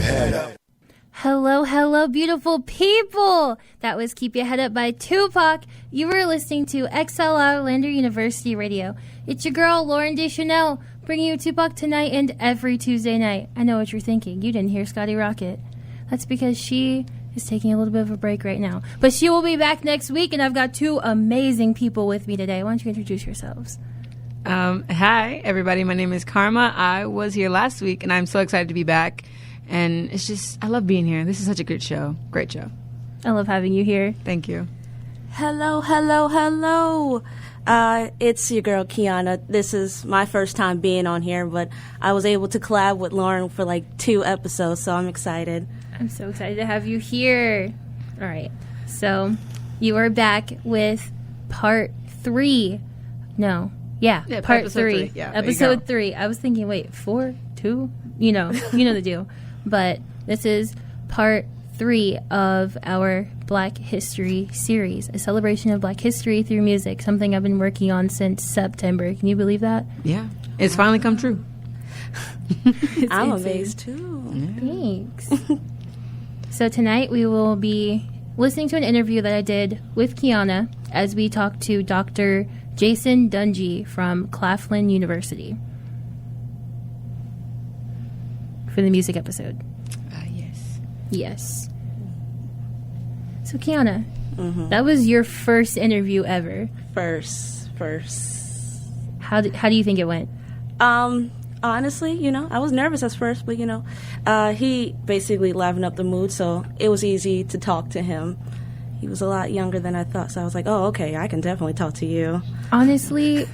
Head Up. Hello, hello, beautiful people. That was Keep Your Head Up by Tupac. You were listening to XL Lander University Radio. It's your girl, Lauren Deschanel, bringing you Tupac tonight and every Tuesday night. I know what you're thinking. You didn't hear Scotty Rocket. That's because she is taking a little bit of a break right now. But she will be back next week, and I've got two amazing people with me today. Why don't you introduce yourselves? Hi, everybody. My name is Karma. I was here last week, and I'm so excited to be back. And it's just, I love being here. This is such a good show. Great show. I love having you here. Thank you. Hello, hello, hello. It's your girl, Kiana. This is my first time being on here, but I was able to collab with Lauren for like 2 episodes, so I'm excited. I'm so excited to have you here. All right. So you are back with part 3. No. Yeah, part episode 3. Yeah, episode 3. I was thinking, wait, 4, 2? You know the deal. But this is part 3 of our Black History series, a celebration of Black history through music, something I've been working on since September. Can you believe that? Yeah, it's finally come true. I'm amazed too. Thanks. So tonight we will be listening to an interview that I did with Kiana as we talk to Dr. Jason Dungee from Claflin University for the music episode. Yes. Yes. So Kiana, that was your first interview ever. First. How do you think it went? Honestly, I was nervous at first, but he basically livened up the mood, so it was easy to talk to him. He was a lot younger than I thought, so I was like, oh, okay, I can definitely talk to you. Honestly,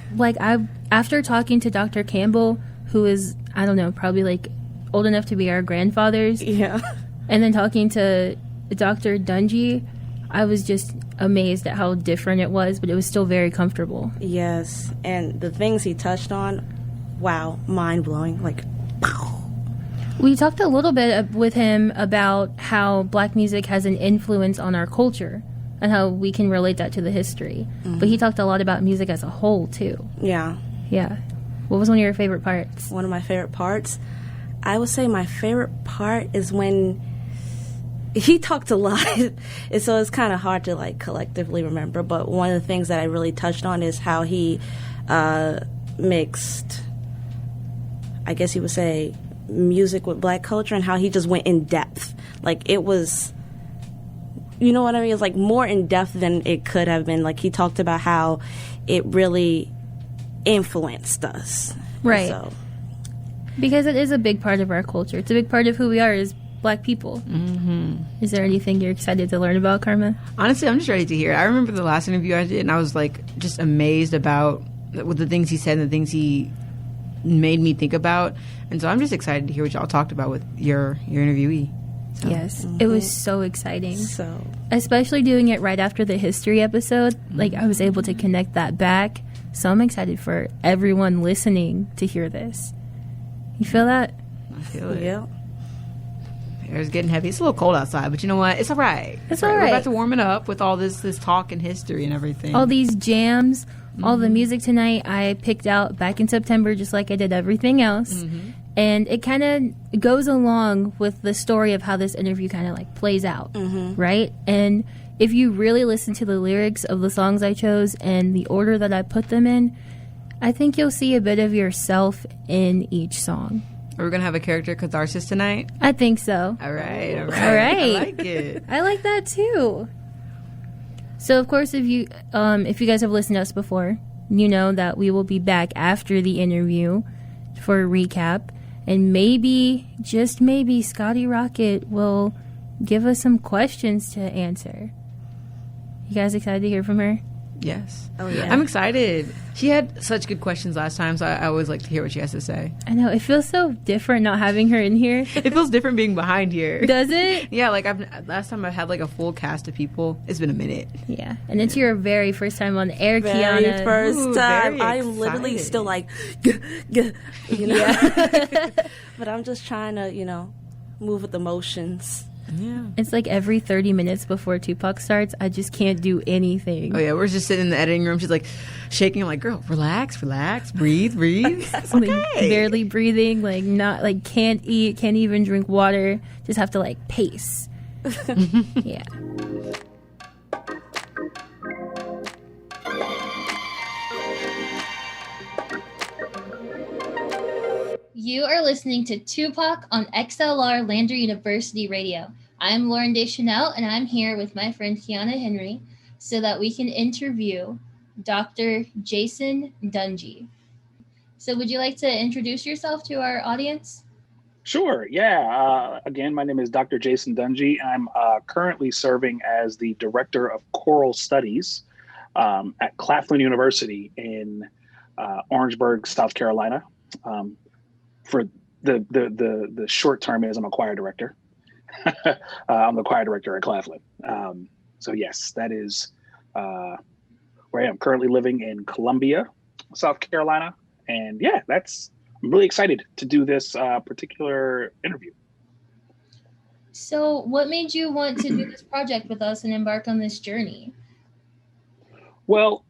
after talking to Dr. Campbell, who is, I don't know, probably like old enough to be our grandfathers. Yeah. And then talking to Dr. Dungee, I was just amazed at how different it was, but it was still very comfortable. Yes, and the things he touched on, wow, mind-blowing, like, pow. We talked a little bit with him about how Black music has an influence on our culture and how we can relate that to the history. But he talked a lot about music as a whole, too. Yeah. Yeah. What was one of your favorite parts? One of my favorite parts? I would say my favorite part is when he talked a lot, and so it's kind of hard to, like, collectively remember. But one of the things that I really touched on is how he mixed, I guess you would say, music with Black culture, and how he just went in depth. Like, it was, you know what I mean? It's like more in depth than it could have been. Like, he talked about how it really influenced us. Right. So, because it is a big part of our culture. It's a big part of who we are as Black people. Mm-hmm. Is there anything you're excited to learn about, Karma? Honestly, I'm just ready to hear it. I remember the last interview I did, and I was like just amazed about with the things he said and the things he made me think about. And so I'm just excited to hear what y'all talked about with your interviewee. So. Yes, it was so exciting. So, especially doing it right after the history episode, like I was able to connect that back. So I'm excited for everyone listening to hear this. You feel that? I feel it. yeah. It's getting heavy. It's a little cold outside, but you know what? It's all right. It's all right. We're about to warm it up with all this talk and history and everything. All these jams, all the music tonight I picked out back in September, just like I did everything else. And it kind of goes along with the story of how this interview kind of like plays out, right? And if you really listen to the lyrics of the songs I chose and the order that I put them in, I think you'll see a bit of yourself in each song. Are we going to have a character catharsis tonight? I think so. All right. All right. I like it. I like that too. So, of course, if you guys have listened to us before, you know that we will be back after the interview for a recap. And maybe, just maybe, Scotty Rocket will give us some questions to answer. You guys excited to hear from her? Yes. Oh, yeah. I'm excited. She had such good questions last time, so I always like to hear what she has to say. I know. It feels so different not having her in here. It feels different being behind here. Does it? Yeah, like last time I had like a full cast of people. It's been a minute. Yeah. And it's your very first time on the air, Very Kiana. first time. Very I'm literally excited. still like, you know. Yeah. But I'm just trying to, move with the motions. Yeah. It's like every 30 minutes before Tupac starts, I just can't do anything. Oh yeah, we're just sitting in the editing room. She's like shaking. I'm like, girl, relax, breathe. It's okay. Like barely breathing, like not like can't eat, can't even drink water. Just have to like pace. Yeah. You are listening to Tupac on XLR Lander University Radio. I'm Lauren Deschanel, and I'm here with my friend Kiana Henry so that we can interview Dr. Jason Dungee. So would you like to introduce yourself to our audience? Sure, yeah. Again, my name is Dr. Jason Dungee. I'm currently serving as the Director of Choral Studies at Claflin University in Orangeburg, South Carolina. For the short term is I'm a choir director. I'm the choir director at Claflin. So yes, that is where I am currently living in Columbia, South Carolina. And yeah, I'm really excited to do this particular interview. So what made you want to do this project with us and embark on this journey? Well,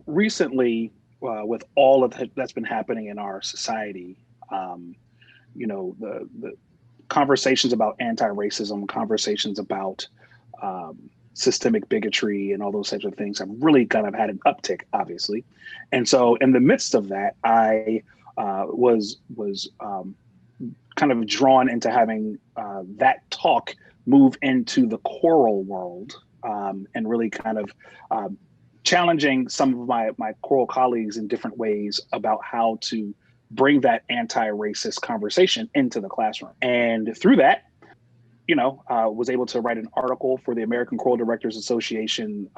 recently, with all of that's been happening in our society, the conversations about anti-racism, conversations about systemic bigotry and all those types of things have really kind of had an uptick, obviously. And so in the midst of that, I was kind of drawn into having that talk move into the choral world and really kind of challenging some of my choral colleagues in different ways about how to bring that anti-racist conversation into the classroom. And through that, was able to write an article for the American Choral Directors Association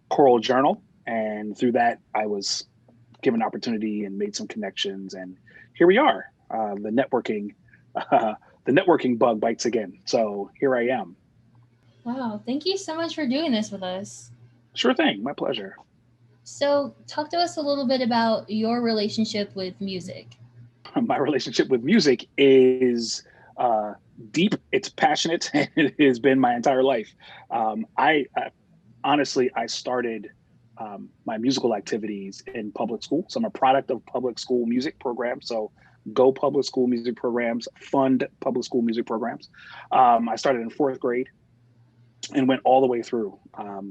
Choral Journal. And through that, I was given an opportunity and made some connections. And here we are. The networking bug bites again. So here I am. Wow. Thank you so much for doing this with us. Sure thing. My pleasure. So talk to us a little bit about your relationship with music. My relationship with music is deep. It's passionate. And it has been my entire life. I honestly started my musical activities in public school. So I'm a product of public school music programs. So go public school music programs, fund public school music programs. I started in 4th grade and went all the way through.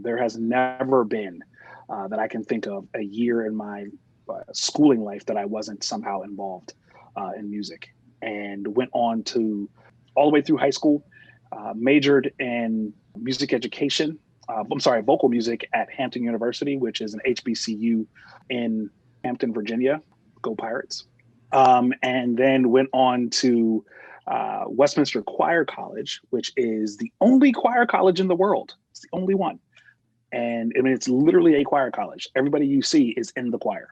There has never been that I can think of a year in my schooling life that I wasn't somehow involved in music, and went on to all the way through high school, majored in music education. Vocal music at Hampton University, which is an HBCU in Hampton, Virginia. Go Pirates. And then went on to Westminster Choir College, which is the only choir college in the world. It's the only one. And I mean, it's literally a choir college. Everybody you see is in the choir.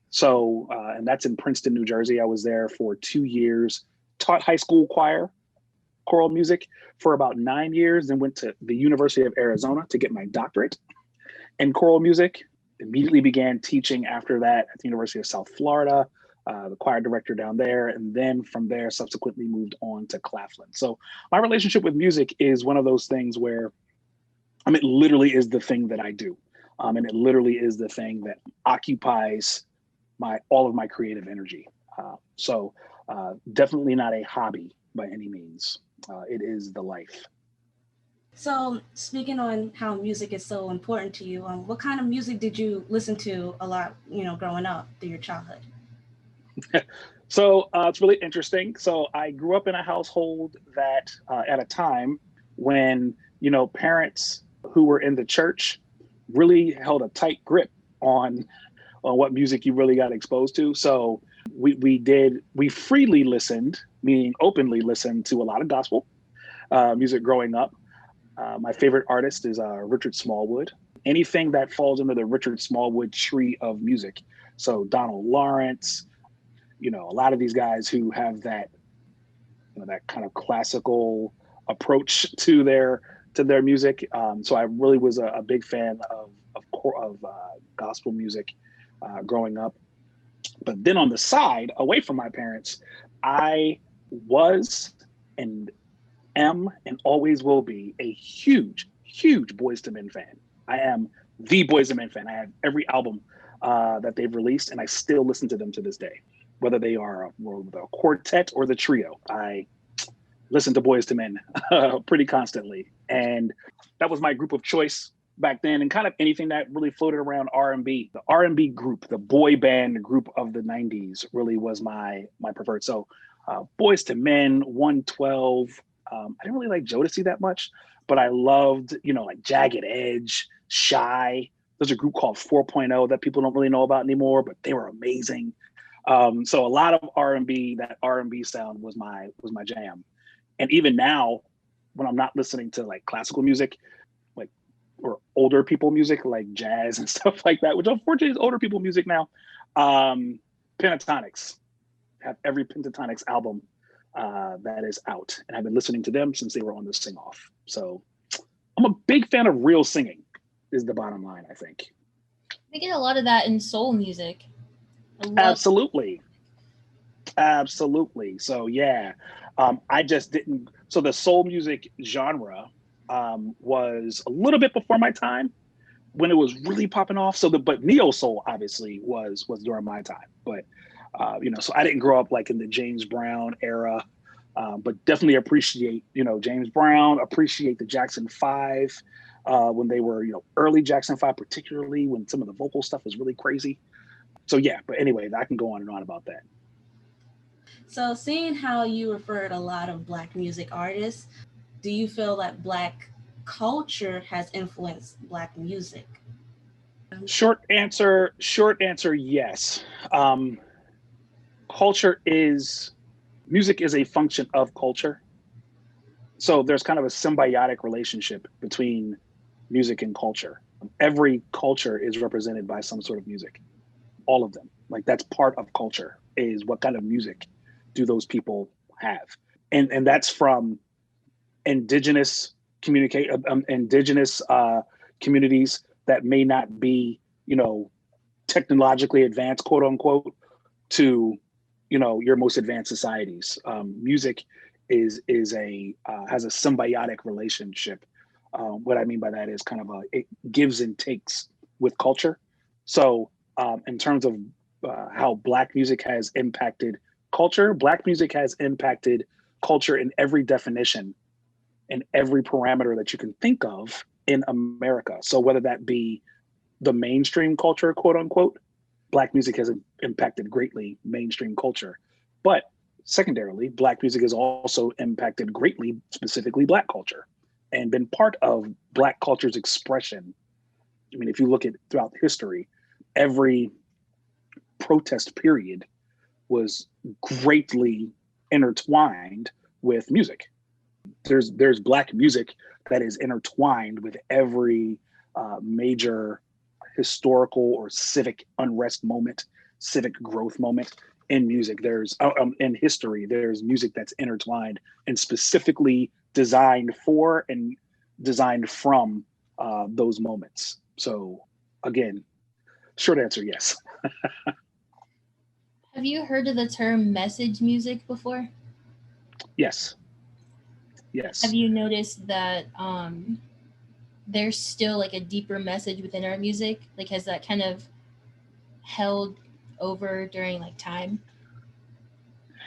So, and that's in Princeton, New Jersey. I was there for 2 years, taught high school choir, choral music for about 9 years, then went to the University of Arizona to get my doctorate in choral music. Immediately began teaching after that at the University of South Florida, the choir director down there, and then from there subsequently moved on to Claflin. So my relationship with music is one of those things where, it literally is the thing that I do. And it literally is the thing that occupies all of my creative energy. So definitely not a hobby by any means. It is the life. So speaking on how music is so important to you, what kind of music did you listen to a lot, growing up through your childhood? So it's really interesting. So I grew up in a household that at a time when, parents who were in the church really held a tight grip on what music you really got exposed to. So we freely listened, meaning openly listened to a lot of gospel music growing up. My favorite artist is Richard Smallwood. Anything that falls under the Richard Smallwood tree of music. So Donald Lawrence, a lot of these guys who have that, that kind of classical approach to their music. So I really was a big fan of gospel music growing up. But then on the side, away from my parents, I was and am and always will be a huge, huge Boys to Men fan. I am the Boys to Men fan. I have every album that they've released, and I still listen to them to this day, whether they are the quartet or the trio. I listen to Boys to Men pretty constantly, and that was my group of choice back then, and kind of anything that really floated around R&B. The R&B group, the boy band group of the 90s really was my preferred. So Boys to Men, 112. I didn't really like Jodeci that much, but I loved, like Jagged Edge, Shy. There's a group called 4.0 that people don't really know about anymore, but they were amazing. So a lot of R&B, that R&B sound was my jam. And even now, when I'm not listening to like classical music, like, or older people music, like jazz and stuff like that, which unfortunately is older people music now, Pentatonics. Have every Pentatonics album that is out, and I've been listening to them since they were on the Sing Off. So I'm a big fan of real singing, is the bottom line, I think. We get a lot of that in soul music. Absolutely. So yeah, I just didn't. So the soul music genre was a little bit before my time when it was really popping off. But neo soul obviously was during my time. But so I didn't grow up like in the James Brown era, but definitely appreciate James Brown. Appreciate the Jackson 5 when they were early Jackson 5, particularly when some of the vocal stuff was really crazy. So yeah, but anyway, I can go on and on about that. So seeing how you referred a lot of Black music artists, do you feel that Black culture has influenced Black music? Short answer, yes. Music is a function of culture. So there's kind of a symbiotic relationship between music and culture. Every culture is represented by some sort of music. All of them. Like that's part of culture, is what kind of music do those people have? And that's from indigenous indigenous communities that may not be, technologically advanced, quote unquote, to, your most advanced societies. Music has a symbiotic relationship. What I mean by that is kind of it gives and takes with culture. So in terms of how Black music has impacted culture, Black music has impacted culture in every definition, in every parameter that you can think of in America. So whether that be the mainstream culture, quote unquote, Black music has impacted greatly mainstream culture. But secondarily, Black music has also impacted greatly, specifically Black culture, and been part of Black culture's expression. I mean, if you look at throughout history, every protest period was greatly intertwined with music. There's Black music that is intertwined with every major historical or civic unrest moment, civic growth moment in music. There's in history, there's music that's intertwined and specifically designed for and designed from those moments. So again, short answer, yes. Have you heard of the term message music before? Yes. Have you noticed that there's still like a deeper message within our music? Like, has that kind of held over during like time?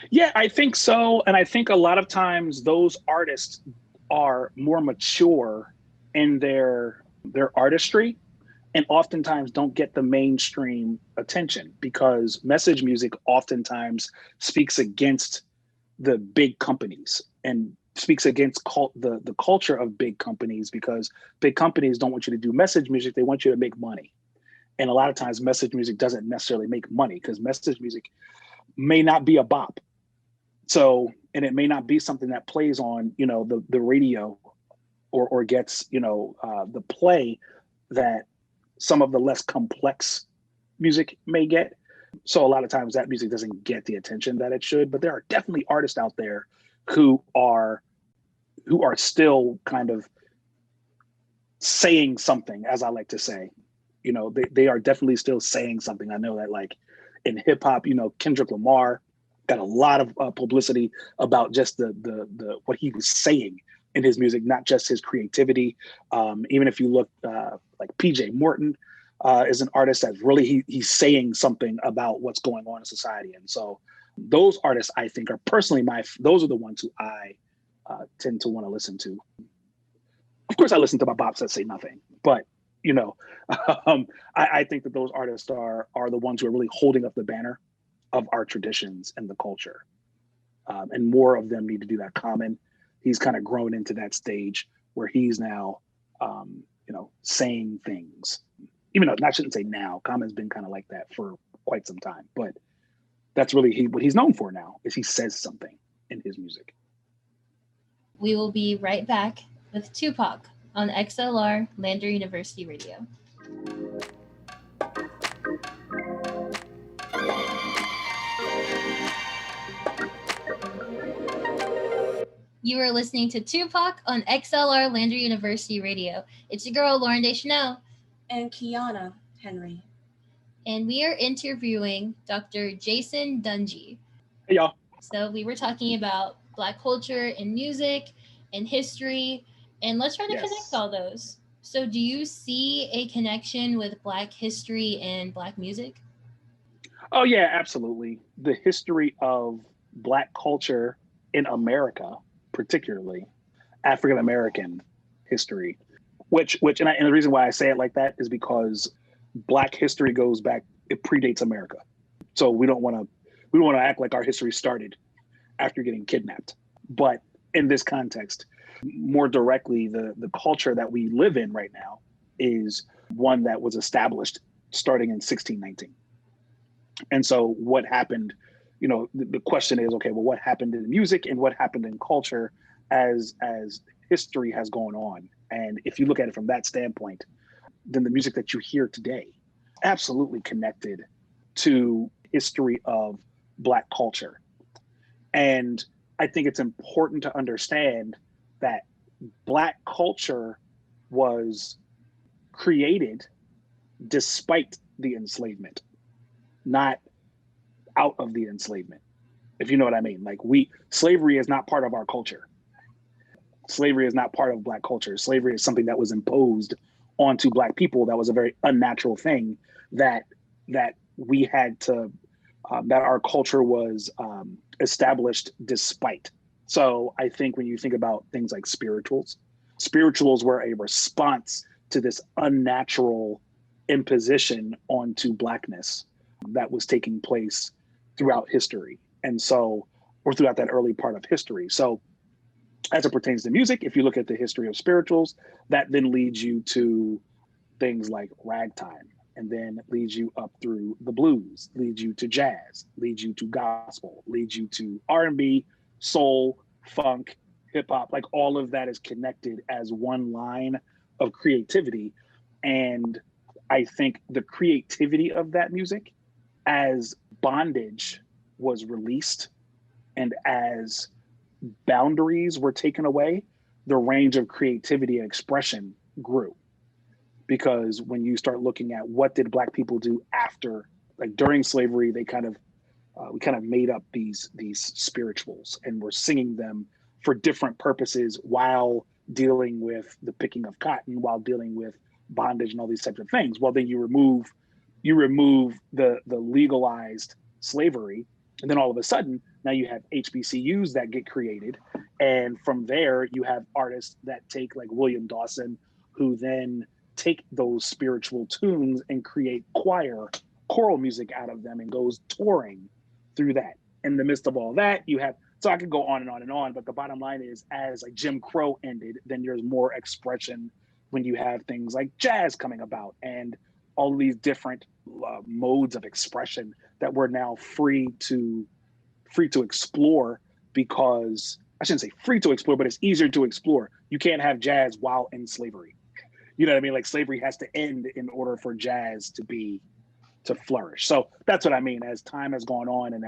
Yeah, I think so. And I think a lot of times those artists are more mature in their artistry, and oftentimes don't get the mainstream attention, because message music oftentimes speaks against the big companies and speaks against the culture of big companies, because big companies don't want you to do message music. They want you to make money. And a lot of times message music doesn't necessarily make money, because message music may not be a bop. So, and it may not be something that plays on, the radio or gets, the play that some of the less complex music may get. So a lot of times that music doesn't get the attention that it should, but there are definitely artists out there who are still kind of saying something, as I like to say. They are definitely still saying something. I know that, like in hip hop, Kendrick Lamar, got a lot of publicity about just the what he was saying in his music, not just his creativity. Even if you look like PJ Morton is an artist that's really he's saying something about what's going on in society. And so those artists, I think, are personally those are the ones who I tend to want to listen to. Of course, I listen to my bops that say nothing, but you know, I think that those artists are the ones who are really holding up the banner of our traditions and the culture. And more of them need to do that. Common, he's kind of grown into that stage where he's now, saying things. Even though I shouldn't say now, Common's been kind of like that for quite some time. But that's really what he's known for now, is he says something in his music. We will be right back with Tupac on XLR Lander University Radio. You are listening to Tupac on XLR Lander University Radio. It's your girl, Lauren Deschanel. And Kiana Henry. And we are interviewing Dr. Jason Dungee. Hey, y'all. So we were talking about Black culture and music and history, and let's try to connect all those. So do you see a connection with Black history and Black music? Oh, yeah, absolutely. The history of Black culture in America, particularly African-American history, which and the reason why I say it like that is because Black history goes back, it predates America. So we don't want to act like our history started after getting kidnapped. But in this context, more directly, the culture that we live in right now is one that was established starting in 1619. And so what happened, the question is, okay, well, what happened in music and what happened in culture as history has gone on? And if you look at it from that standpoint, then the music that you hear today absolutely connected to history of Black culture. And I think it's important to understand that Black culture was created despite the enslavement, not out of the enslavement, if you know what I mean. Like slavery is not part of our culture. Slavery is not part of Black culture. Slavery is something that was imposed onto Black people. That was a very unnatural thing that we had to, that our culture was established despite. So I think when you think about things like spirituals were a response to this unnatural imposition onto Blackness that was taking place throughout history. And so, or throughout that early part of history. So as it pertains to music, if you look at the history of spirituals, that then leads you to things like ragtime, and then leads you up through the blues, leads you to jazz, leads you to gospel, leads you to R&B, soul, funk, hip hop. Like all of that is connected as one line of creativity. And I think the creativity of that music, as bondage was released and as boundaries were taken away, the range of creativity and expression grew. Because when you start looking at what did Black people do after, like during slavery, we kind of made up these spirituals and were singing them for different purposes while dealing with the picking of cotton, while dealing with bondage and all these types of things. Well, then you remove the legalized slavery, and then all of a sudden now you have HBCUs that get created, and from there you have artists that take, like William Dawson, who then take those spiritual tunes and create choral music out of them and goes touring through that. In the midst of all that, you have, so I could go on and on and on, but the bottom line is, as like Jim Crow ended, then there's more expression when you have things like jazz coming about and all these different modes of expression that we're now free to explore, because I shouldn't say free to explore, but it's easier to explore. You can't have jazz while in slavery. You know what I mean? Like slavery has to end in order for jazz to flourish. So that's what I mean. As time has gone on and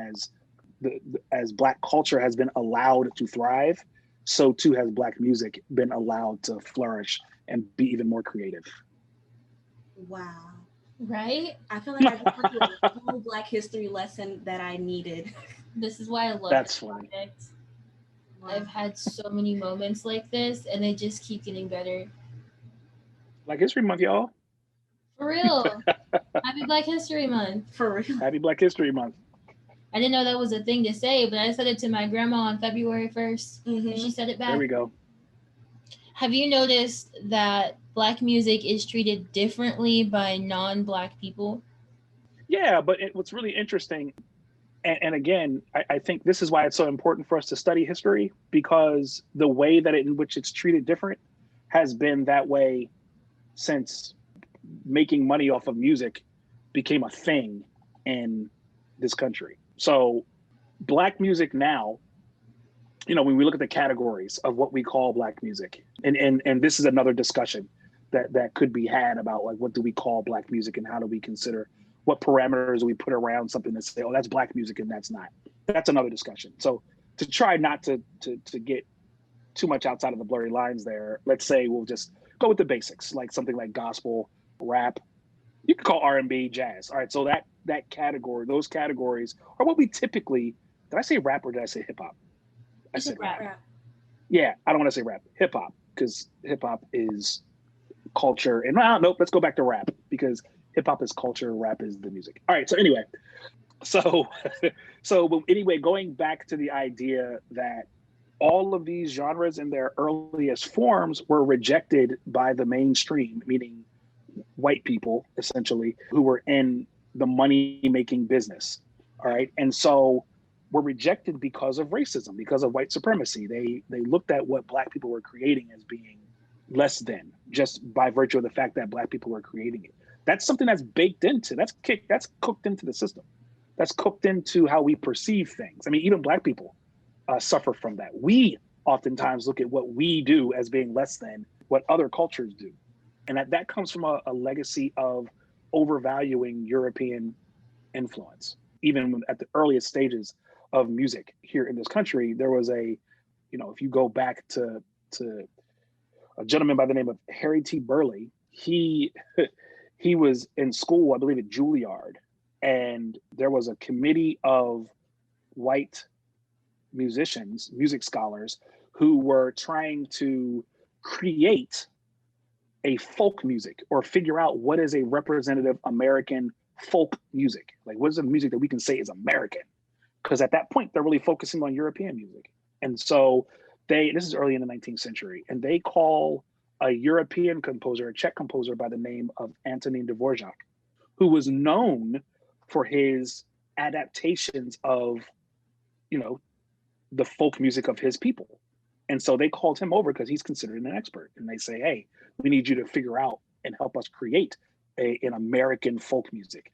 as Black culture has been allowed to thrive, so too has Black music been allowed to flourish and be even more creative. Wow. Right? I feel like I just went through a whole Black history lesson that I needed. This is why I love That's this funny. project. I've had so many moments like this, and they just keep getting better. Black History Month, y'all. For real. Happy Black History Month. For real. Happy Black History Month. I didn't know that was a thing to say, but I said it to my grandma on February 1st, and Mm-hmm. she said it There back. we go. Have you noticed that Black music is treated differently by non Black people? Yeah, but what's really interesting, and again, I think this is why it's so important for us to study history, because the way that in which it's treated different has been that way since making money off of music became a thing in this country. So Black music now, when we look at the categories of what we call Black music, and this is another discussion that could be had about, like, what do we call Black music and how do we consider, what parameters do we put around something to say, oh, that's Black music and that's not. That's another discussion. So to try not to get too much outside of the blurry lines there, let's say we'll just go with the basics, like something like gospel, rap. You could call R&B, jazz. All right, so that category, those categories are what we typically. Did I say rap or did I say hip hop? I said rap. Yeah, I don't want to say rap. Hip hop, because hip hop is culture. And nope, let's go back to rap, because hip hop is culture, rap is the music. All right, so anyway, so anyway, going back to the idea that all of these genres in their earliest forms were rejected by the mainstream, meaning white people, essentially, who were in the money-making business. All right. And so were rejected because of racism, because of white supremacy. They looked at what Black people were creating as being less than, just by virtue of the fact that Black people were creating it. That's something that's baked into, that's cooked into the system. That's cooked into how we perceive things. I mean, even Black people suffer from that. We oftentimes look at what we do as being less than what other cultures do. And that comes from a legacy of overvaluing European influence. Even at the earliest stages of music here in this country, there was if you go back to a gentleman by the name of Harry T. Burleigh, he was in school, I believe at Juilliard, and there was a committee of white musicians, music scholars, who were trying to create a folk music, or figure out what is a representative American folk music. Like, what is the music that we can say is American? Because at that point, they're really focusing on European music. And so this is early in the 19th century, and they call a European composer, a Czech composer by the name of Antonín Dvořák, who was known for his adaptations of, the folk music of his people. And so they called him over because he's considered an expert. And they say, hey, we need you to figure out and help us create an American folk music.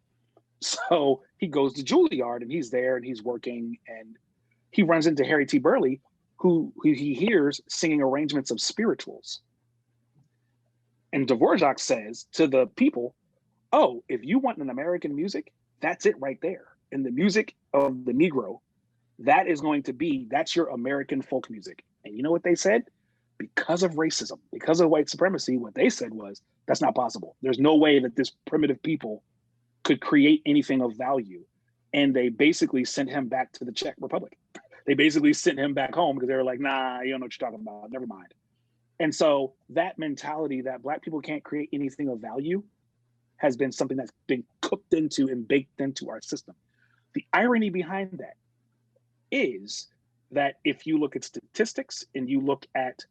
So he goes to Juilliard, and he's there and he's working, and he runs into Harry T. Burleigh, who he hears singing arrangements of spirituals. And Dvořák says to the people, oh, if you want an American music, that's it right there. And the music of the Negro, that's your American folk music. And you know what they said? Because of racism, because of white supremacy, what they said was, that's not possible. There's no way that this primitive people could create anything of value. And they basically sent him back to the Czech Republic. They basically sent him back home because they were like, nah, you don't know what you're talking about. Never mind. And so that mentality that Black people can't create anything of value has been something that's been cooked into and baked into our system. The irony behind that is that if you look at statistics and you look at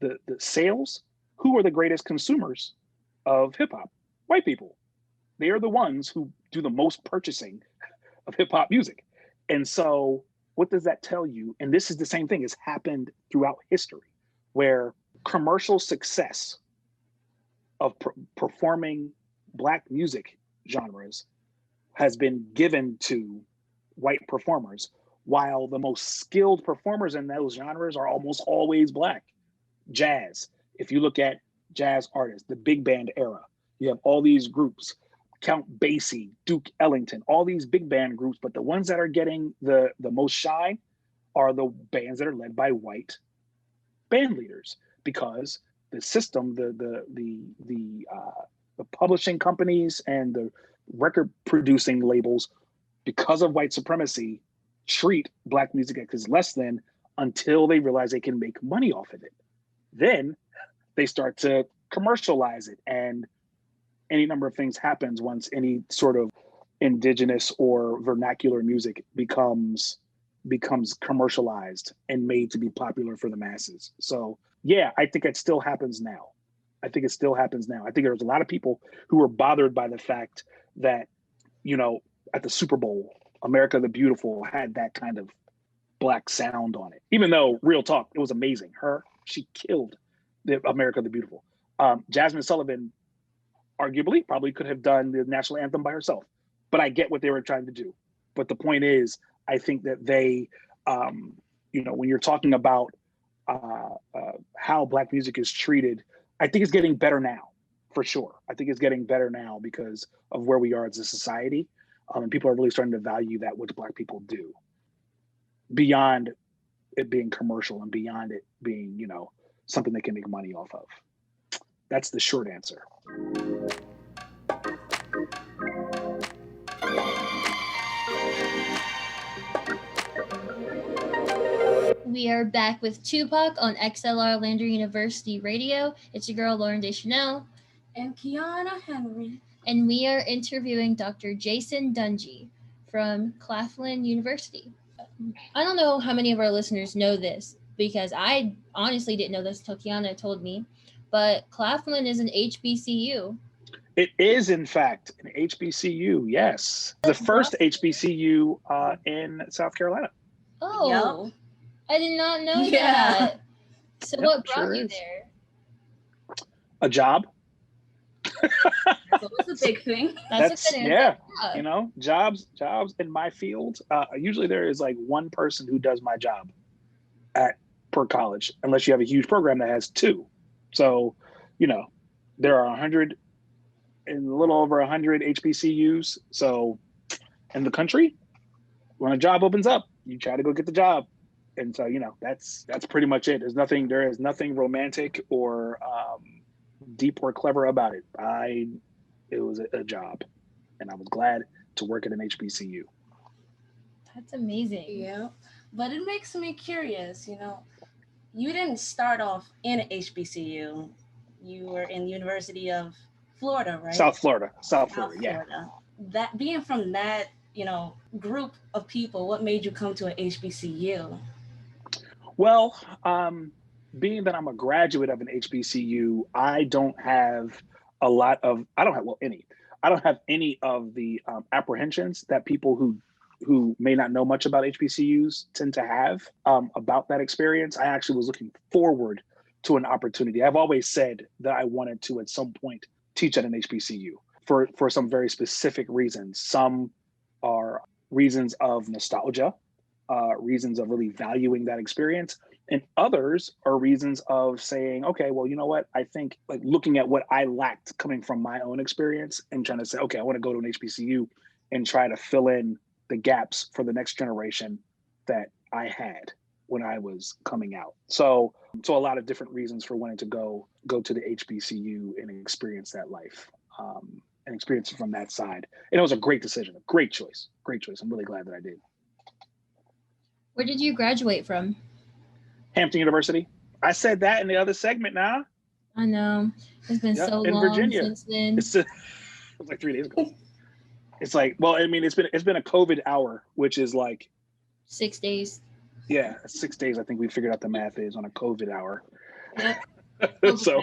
the sales, who are the greatest consumers of hip hop? White people. They are the ones who do the most purchasing of hip hop music. And so what does that tell you? And this is the same thing. It's happened throughout history, where commercial success of performing Black music genres has been given to white performers, while the most skilled performers in those genres are almost always Black. Jazz. If you look at jazz artists, the big band era, you have all these groups, Count Basie, Duke Ellington, all these big band groups, but the ones that are getting the most shine are the bands that are led by white band leaders, because the system, the the publishing companies and the record producing labels, because of white supremacy, treat Black music as less than until they realize they can make money off of it. Then they start to commercialize it, and any number of things happens once any sort of indigenous or vernacular music becomes commercialized and made to be popular for the masses. So yeah, I think it still happens now. I think there's a lot of people who were bothered by the fact that, at the Super Bowl, America the Beautiful had that kind of Black sound on it. Even though, real talk, it was amazing. She killed the America the Beautiful. Jasmine Sullivan arguably probably could have done the national anthem by herself, but I get what they were trying to do. But the point is, I think that they, when you're talking about how Black music is treated, I think it's getting better now, for sure. I think it's getting better now because of where we are as a society. And people are really starting to value that which Black people do, beyond it being commercial and beyond it being, something they can make money off of. That's the short answer. We are back with Tupac on XLR Lander University Radio. It's your girl, Lauren Deschanel. And Kiana Henry. And we are interviewing Dr. Jason Dungee from Claflin University. I don't know how many of our listeners know this, because I honestly didn't know this until Kiana told me, but Claflin is an HBCU. It is, in fact, an HBCU, yes. The first HBCU in South Carolina. Oh, yep. I did not know that. So what brought you there? A job. That's always a big thing. That's a good answer. Yeah. Jobs in my field. Usually there is like one person who does my job per college, unless you have a huge program that has two. So, there are 100 and a little over 100 HBCUs. So in the country, when a job opens up, you try to go get the job. And so, that's pretty much it. There is nothing romantic or deep or clever about it. It was a job, and I was glad to work at an HBCU. That's amazing. Yeah, but it makes me curious. You didn't start off in an HBCU. You were in the University of Florida, right? South Florida, yeah. That being from that, group of people, what made you come to an HBCU? Well, being that I'm a graduate of an HBCU, I don't have any of the apprehensions that people who may not know much about HBCUs tend to have about that experience. I actually was looking forward to an opportunity. I've always said that I wanted to, at some point, teach at an HBCU for some very specific reasons. Some are reasons of nostalgia, reasons of really valuing that experience. And others are reasons of saying, okay, well, you know what? I think like looking at what I lacked coming from my own experience and trying to say, okay, I want to go to an HBCU and try to fill in the gaps for the next generation that I had when I was coming out. So a lot of different reasons for wanting to go to the HBCU and experience that life and experience it from that side. And it was a great decision, a great choice. I'm really glad that I did. Where did you graduate from? Hampton University. I said that in the other segment now. I know. It's been so in long Virginia. Since then. It was like 3 days ago. It's like, well, I mean, it's been a COVID hour, which is like 6 days. Yeah, 6 days. I think we figured out the math is on a COVID hour. Yep. So,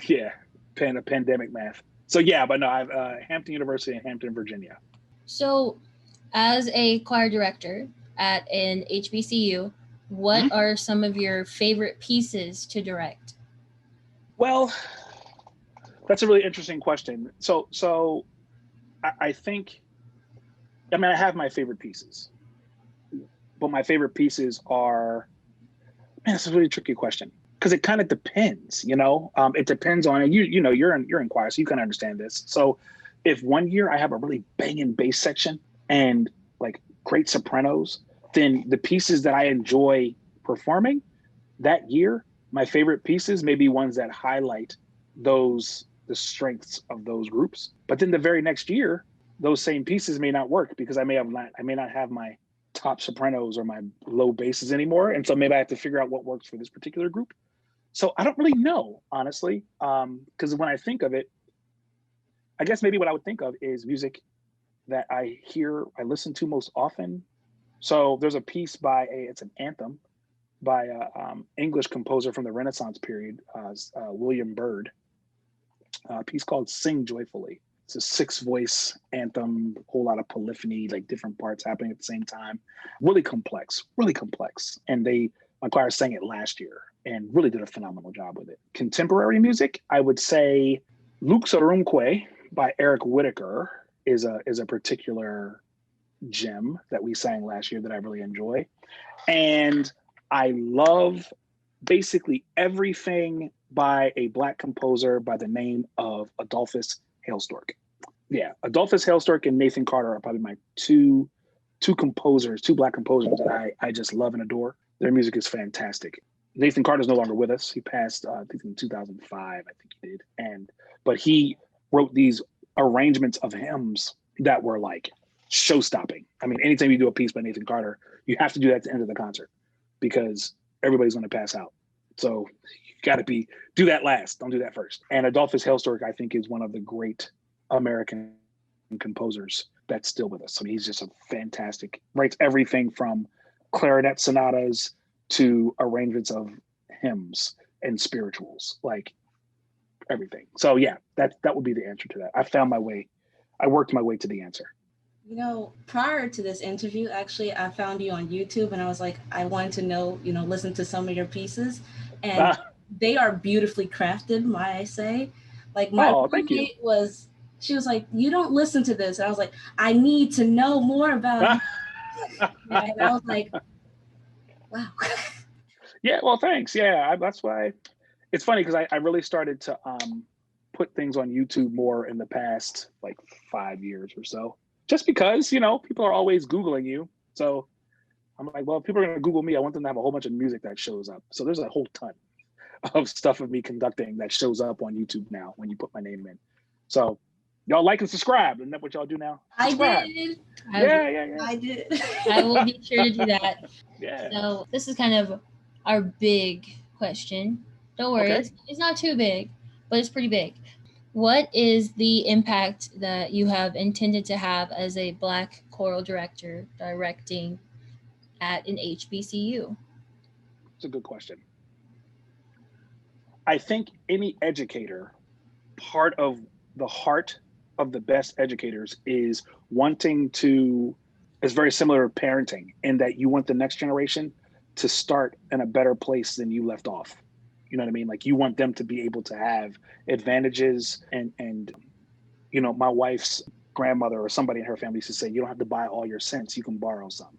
yeah, pandemic math. So yeah, but no, I've Hampton University in Hampton, Virginia. So, as a choir director at an HBCU, what are some of your favorite pieces to direct? Well, that's a really interesting question. So I think, I mean, I have my favorite pieces, but my favorite pieces are, man, it's a really tricky question because it kind of depends, it depends on, you're in choir, so you can understand this. So if one year I have a really banging bass section and like great sopranos, then the pieces that I enjoy performing that year, my favorite pieces may be ones that highlight those the strengths of those groups. But then the very next year, those same pieces may not work because I may not have my top sopranos or my low basses anymore. And so maybe I have to figure out what works for this particular group. So I don't really know, honestly, because when I think of it, I guess maybe what I would think of is music that I listen to most often. So there's a piece it's an anthem by an English composer from the Renaissance period, William Byrd, a piece called Sing Joyfully. It's a 6-voice anthem, a whole lot of polyphony, like different parts happening at the same time. Really complex. And my choir sang it last year and really did a phenomenal job with it. Contemporary music, I would say Luxorumque by Eric Whitacre is a particular gem that we sang last year that I really enjoy. And I love basically everything by a Black composer by the name of Adolphus Hailstork. Yeah, Adolphus Hailstork and Nathan Carter are probably my two Black composers that I just love and adore. Their music is fantastic. Nathan Carter's no longer with us. He passed, I think in 2005, I think he did. But he wrote these arrangements of hymns that were like show-stopping. I mean, anytime you do a piece by Nathan Carter, you have to do that at the end of the concert because everybody's going to pass out. So you got to do that last. Don't do that first. And Adolphus Hailstork, I think, is one of the great American composers that's still with us. I mean, he's just a fantastic, writes everything from clarinet sonatas to arrangements of hymns and spirituals, like everything. So yeah, that would be the answer to that. I worked my way to the answer. You know, prior to this interview, actually, I found you on YouTube and I was like, I wanted to know, listen to some of your pieces. And they are beautifully crafted, might I say. Like my roommate she was like, you don't listen to this. And I was like, I need to know more about you. And I was like, wow. Yeah, well, thanks. Yeah, that's why. It's funny because I really started to put things on YouTube more in the past like 5 years or so. Just because, people are always Googling you. So I'm like, well, if people are going to Google me, I want them to have a whole bunch of music that shows up. So there's a whole ton of stuff of me conducting that shows up on YouTube now when you put my name in. So y'all like and subscribe. Isn't that what y'all do now? Subscribe. I did. Yeah. I did. I will be sure to do that. Yeah. So this is kind of our big question. Don't worry, Okay. It's not too big, but it's pretty big. What is the impact that you have intended to have as a Black choral director directing at an HBCU? It's a good question. I think any educator, part of the heart of the best educators is wanting to, it's very similar to parenting in that you want the next generation to start in a better place than you left off. You know what I mean? Like you want them to be able to have advantages and my wife's grandmother or somebody in her family used to say, you don't have to buy all your sense, you can borrow some.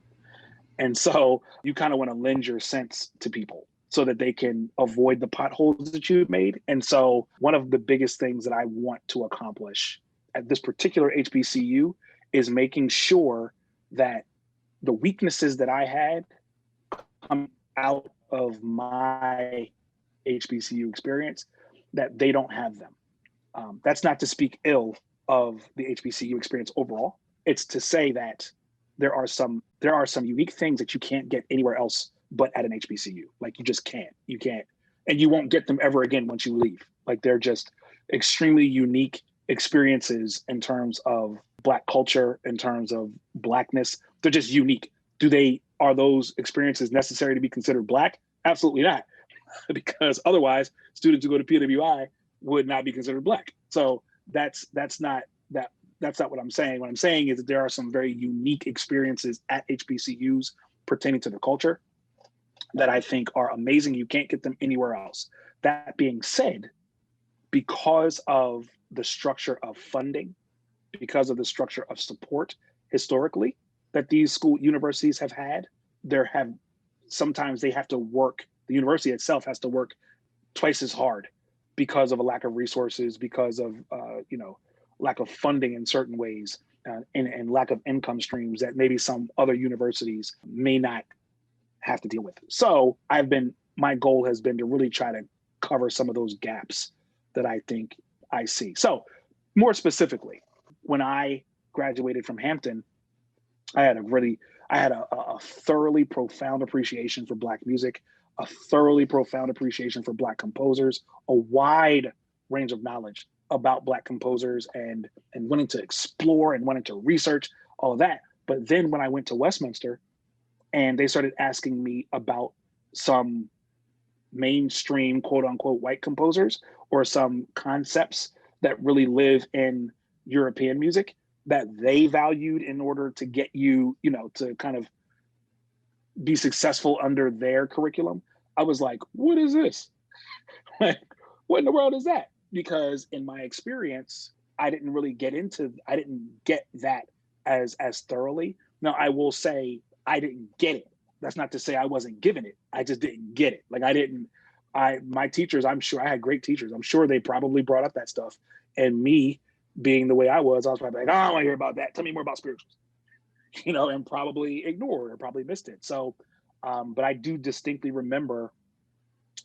And so you kind of want to lend your sense to people so that they can avoid the potholes that you've made. And so one of the biggest things that I want to accomplish at this particular HBCU is making sure that the weaknesses that I had come out of my HBCU experience, that they don't have them. That's not to speak ill of the HBCU experience overall. It's to say that there are some unique things that you can't get anywhere else but at an HBCU. Like you just can't. You can't, and you won't get them ever again once you leave. Like they're just extremely unique experiences in terms of Black culture, in terms of Blackness. They're just unique. Are those experiences necessary to be considered Black? Absolutely not. Because otherwise students who go to PWI would not be considered Black. So that's not what I'm saying. What I'm saying is that there are some very unique experiences at HBCUs pertaining to the culture that I think are amazing. You can't get them anywhere else. That being said, because of the structure of funding, because of the structure of support historically that these universities have had, sometimes they have to work, the university itself has to work twice as hard because of a lack of resources, because of lack of funding in certain ways, and lack of income streams that maybe some other universities may not have to deal with. So my goal has been to really try to cover some of those gaps that I think I see. So more specifically, when I graduated from Hampton, I had a thoroughly profound appreciation for Black music, a thoroughly profound appreciation for Black composers, a wide range of knowledge about Black composers, and wanting to explore and wanting to research all of that. But then when I went to Westminster and they started asking me about some mainstream quote unquote white composers or some concepts that really live in European music that they valued in order to get you, to kind of be successful under their curriculum, I was like, what is this? Like, what in the world is that? Because in my experience, I didn't get that as thoroughly. Now, I will say I didn't get it. That's not to say I wasn't given it. I just didn't get it. Like my teachers, I'm sure I had great teachers. I'm sure they probably brought up that stuff. And me being the way I was probably like, oh, I don't want to hear about that. Tell me more about spirituals, and probably ignored or probably missed it. So, but I do distinctly remember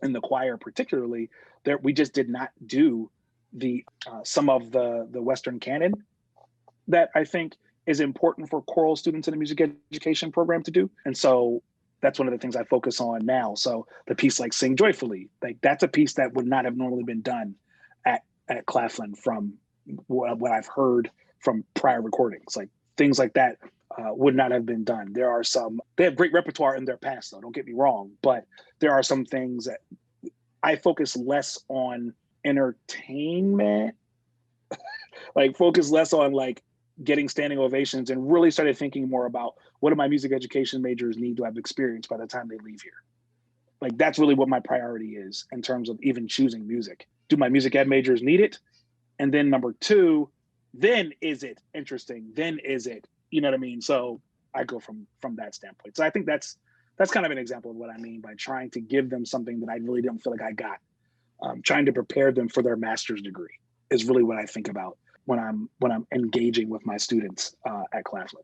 in the choir, particularly, that we just did not do some of the Western canon that I think is important for choral students in the music education program to do. And so that's one of the things I focus on now. So the piece like Sing Joyfully, like that's a piece that would not have normally been done at Claflin from what I've heard from prior recordings. Like things like that would not have been done. They have great repertoire in their past though, don't get me wrong, but there are some things that I focus less on entertainment, like focus less on like getting standing ovations, and really started thinking more about what do my music education majors need to have experience by the time they leave here. Like that's really what my priority is in terms of even choosing music. Do my music ed majors need it? And then number two, then is it interesting? Then is it, you know what I mean? So I go from that standpoint. So I think that's kind of an example of what I mean by trying to give them something that I really don't feel like I got. Trying to prepare them for their master's degree is really what I think about when I'm engaging with my students at Claflin.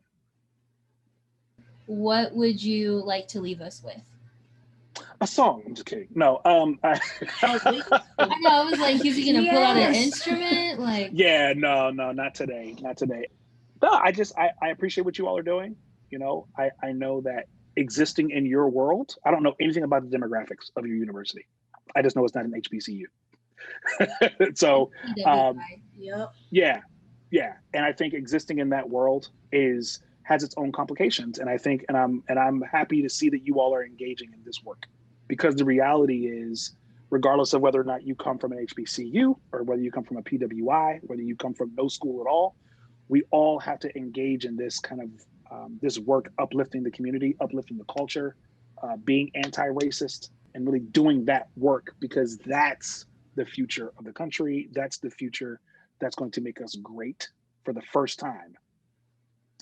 What would you like to leave us with? A song. I'm just kidding. No. I know. I was like, is he gonna pull out an instrument? Like. Yeah. No. Not today. No. I appreciate what you all are doing. I know that existing in your world. I don't know anything about the demographics of your university. I just know it's not an HBCU. So, yeah. And I think existing in that world has its own complications. And I think, and I'm happy to see that you all are engaging in this work, because the reality is, regardless of whether or not you come from an HBCU or whether you come from a PWI, whether you come from no school at all, we all have to engage in this kind of this work, uplifting the community, uplifting the culture, being anti-racist, and really doing that work, because that's the future of the country. That's the future that's going to make us great for the first time.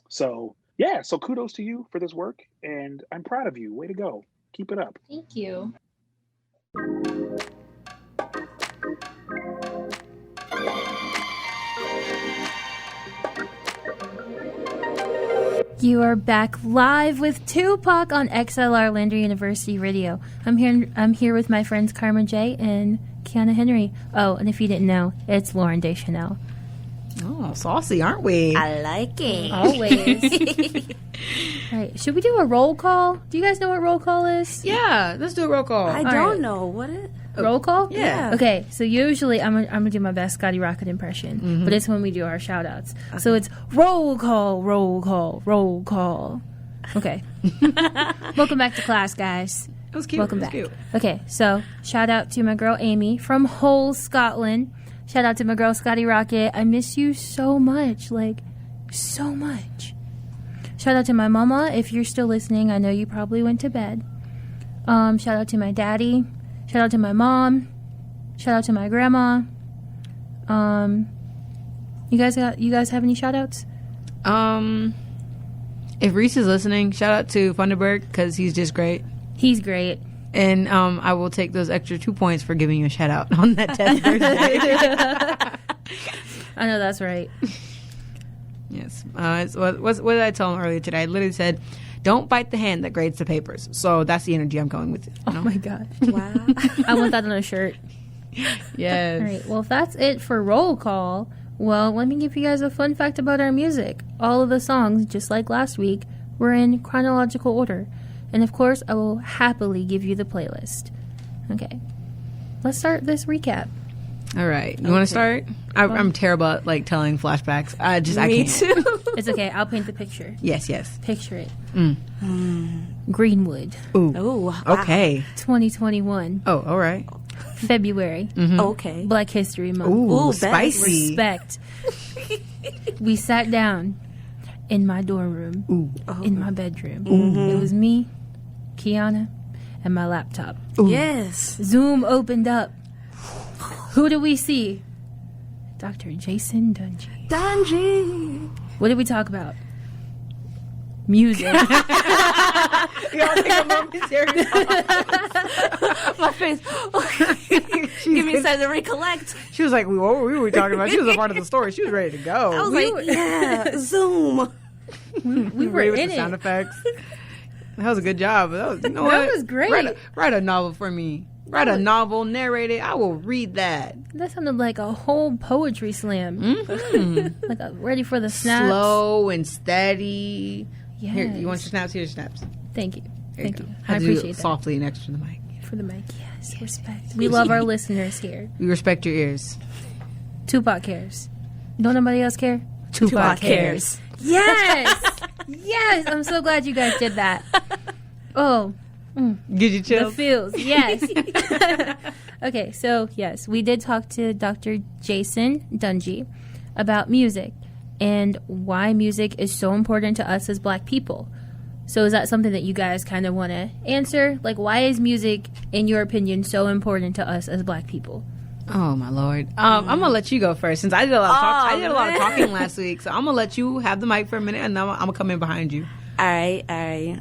So yeah, so kudos to you for this work, and I'm proud of you. Way to go. Keep it up. Thank you. You are back live with Tupac on XLR Lander University Radio. I'm here with my friends Karma J and Kiana Henry. Oh, and if you didn't know, it's Lauren Deschanel. Oh, saucy, aren't we? I like it. Always. All right, should we do a roll call? Do you guys know what roll call is? Yeah, let's do a roll call. I don't know what it. Roll call? Yeah. Okay, so usually I'm gonna do my best Scotty Rocket impression, but it's when we do our shout outs. Okay. So it's roll call, roll call, roll call. Okay. Welcome back to class, guys. That was cute. Welcome back. Cute. Okay, so shout out to my girl Amy from Hull, Scotland. Shout out to my girl Scotty Rocket. I miss you so much, like so much. Shout out to my mama. If you're still listening, I know you probably went to bed. Shout out to my daddy. Shout out to my mom. Shout out to my grandma. You guys have any shout outs? If Reese is listening, shout out to Funderburg, because he's just great. He's great. And I will take those extra 2 points for giving you a shout out on that test Thursday. I know that's right. Yes. What did I tell him earlier today? I literally said, don't bite the hand that grades the papers. So that's the energy I'm going with. Oh my gosh. Wow. I want that on a shirt. Yes. All right. Well, if that's it for roll call, well, let me give you guys a fun fact about our music. All of the songs, just like last week, were in chronological order. And of course, I will happily give you the playlist. Okay. Let's start this recap. All right. You want to start? I'm terrible at like telling flashbacks. I can't. too. It's okay. I'll paint the picture. Yes. Picture it. Greenwood, Ooh. Oh, wow. Okay. 2021, Oh, all right. February, Okay. Black History Month. Ooh, Ooh, spicy. Respect. We sat down in my dorm room, in my bedroom. It was me, Kiana, and my laptop. Yes. Zoom opened up. Who do we see? Dr. Jason Dungee. Dungee. What did we talk about? Music. Y'all think I'm not serious? My face. Give me a second to recollect. She was like, what were we talking about? She was a part of the story. She was ready to go. I was like, yeah, Zoom. We were ready with in the sound it. effects. That was a good job. That was, you know That what? was great. Write a novel for me. Write a novel, narrate it. I will read that. That sounded like a whole poetry slam. Like ready for the snaps. Slow and steady. Yes. Here, you want your snaps? Here's your snaps. Thank you. There you Thank go. you. I Have to do it appreciate that. softly next to the mic. For the mic. Yes. Respect. We love our listeners here. We respect your ears. Tupac cares. Don't nobody else care? Tupac cares. Yes. Yes. I'm so glad you guys did that. Oh, Get you the chills? feels. Yes. Okay, so yes, we did talk to Dr. Jason Dungee about music and why music is so important to us as Black people. So is that something that you guys kind of want to answer? Like, why is music, in your opinion, so important to us as Black people? Oh my Lord! I'm gonna let you go first since I did a lot of I did a lot of talking last week, so I'm gonna let you have the mic for a minute, and then I'm gonna come in behind you. All right.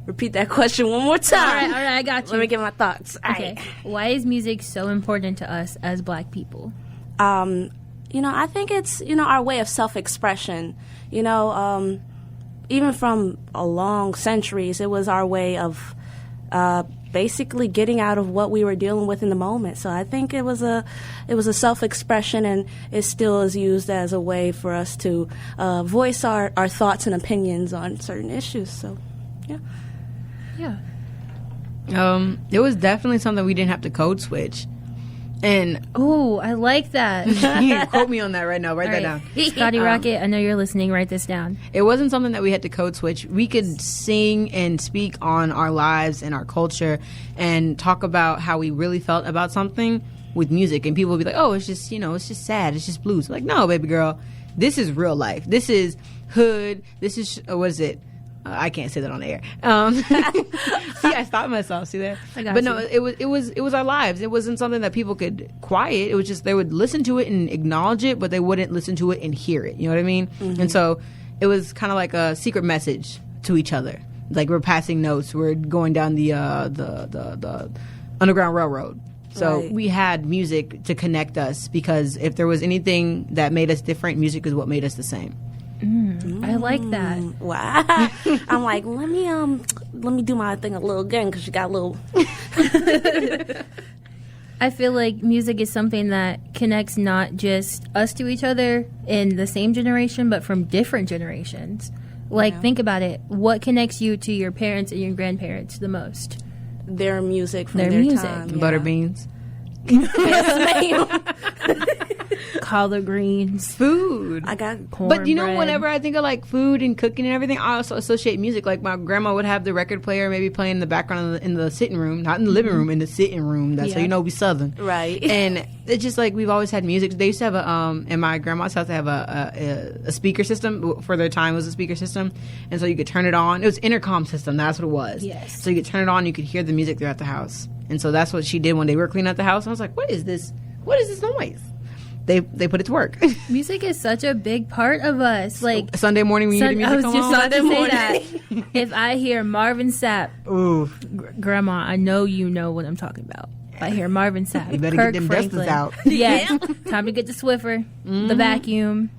Repeat that question one more time. All right, I got you. Let me get my thoughts. All Okay, right. why is music so important to us as Black people? I think it's, our way of self-expression. Even from a long centuries, it was our way of basically getting out of what we were dealing with in the moment. So I think it was a self-expression, and it still is used as a way for us to voice our thoughts and opinions on certain issues. So, yeah. Yeah. It was definitely something we didn't have to code switch, and Oh, I like that. you quote me on that right now. Write that down. Scotty Rocket, I know you're listening. Write this down. It wasn't something that we had to code switch. We could sing and speak on our lives and our culture and talk about how we really felt about something with music. And people would be like, oh, it's just, it's just sad. It's just blues. Like, no, baby girl, this is real life. This is hood. This is, what is it? I can't say that on the air. See, I stopped myself. See there? I got but you. no, it was our lives. It wasn't something that people could quiet. It was just they would listen to it and acknowledge it, but they wouldn't listen to it and hear it. You know what I mean? Mm-hmm. And so it was kind of like a secret message to each other. Like we're passing notes. We're going down the Underground Railroad. So Right. we had music to connect us because if there was anything that made us different, music is what made us the same. I like that. Wow. I'm like, let me do my thing a little again because you got a little. I feel like music is something that connects not just us to each other in the same generation, but from different generations. Like, think about it. What connects you to your parents and your grandparents the most? Their music from Their their music. time. Butter beans. Yes, ma'am. Collard greens, Food. I got cornbread. But you know, whenever I think of like food and cooking and everything, I also associate music. Like my grandma would have the record player maybe playing in the background in the sitting room, not in the living room, in the sitting room. That's how Yeah. you know we Southern, right. And it's just like we've always had music. They used to have in my grandma's house, they have a speaker system. For their time, it was a speaker system, and so you could turn it on. It was intercom system. That's what it was. Yes. So you could turn it on. You could hear the music throughout the house, and so that's what she did when they were cleaning out the house. I was like, what is this? What is this noise? They put it to work. music is such a big part of us. Like, Sunday morning when you hear the I music was come just on. about to say that. If I hear Marvin Sapp, Ooh, Grandma, I know you know what I'm talking about. If I hear Marvin Sapp, you better Kirk get them Franklin, dusters out. Yes, time to get the Swiffer, the vacuum.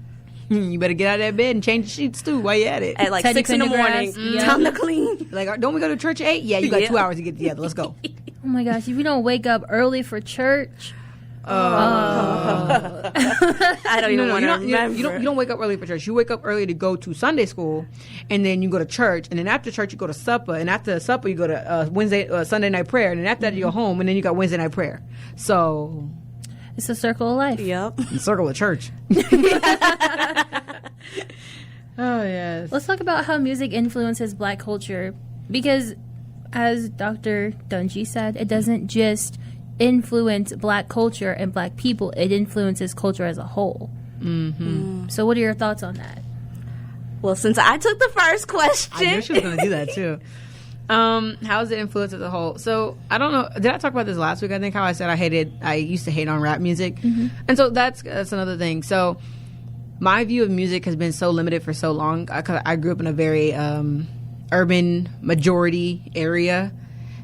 You better get out of that bed and change the sheets too while you at it. At like Teddy 6 in the morning. Pendergrass, yeah. Time to clean. Like, don't we go to church at 8? Yeah, you got Yeah. 2 hours to get together. Let's go. Oh my gosh, if you don't wake up early for church. I don't even want to remember. You don't wake up early for church. You wake up early to go to Sunday school, and then you go to church, and then after church you go to supper, and after supper you go to Sunday night prayer, and then after that you go home, and then you got Wednesday night prayer. So it's a circle of life. Yep. The circle of church. Oh yes. Let's talk about how music influences Black culture, because as Dr. Dungee said, it doesn't just influence Black culture and Black people, it influences culture as a whole. So what are your thoughts on that? Well, since I took the first question. I knew she was going to do that too. How does it influence as a whole? So I don't know. Did I talk about this last week? I think how I said I used to hate on rap music. And so that's another thing. So my view of music has been so limited for so long. I grew up in a very urban majority area,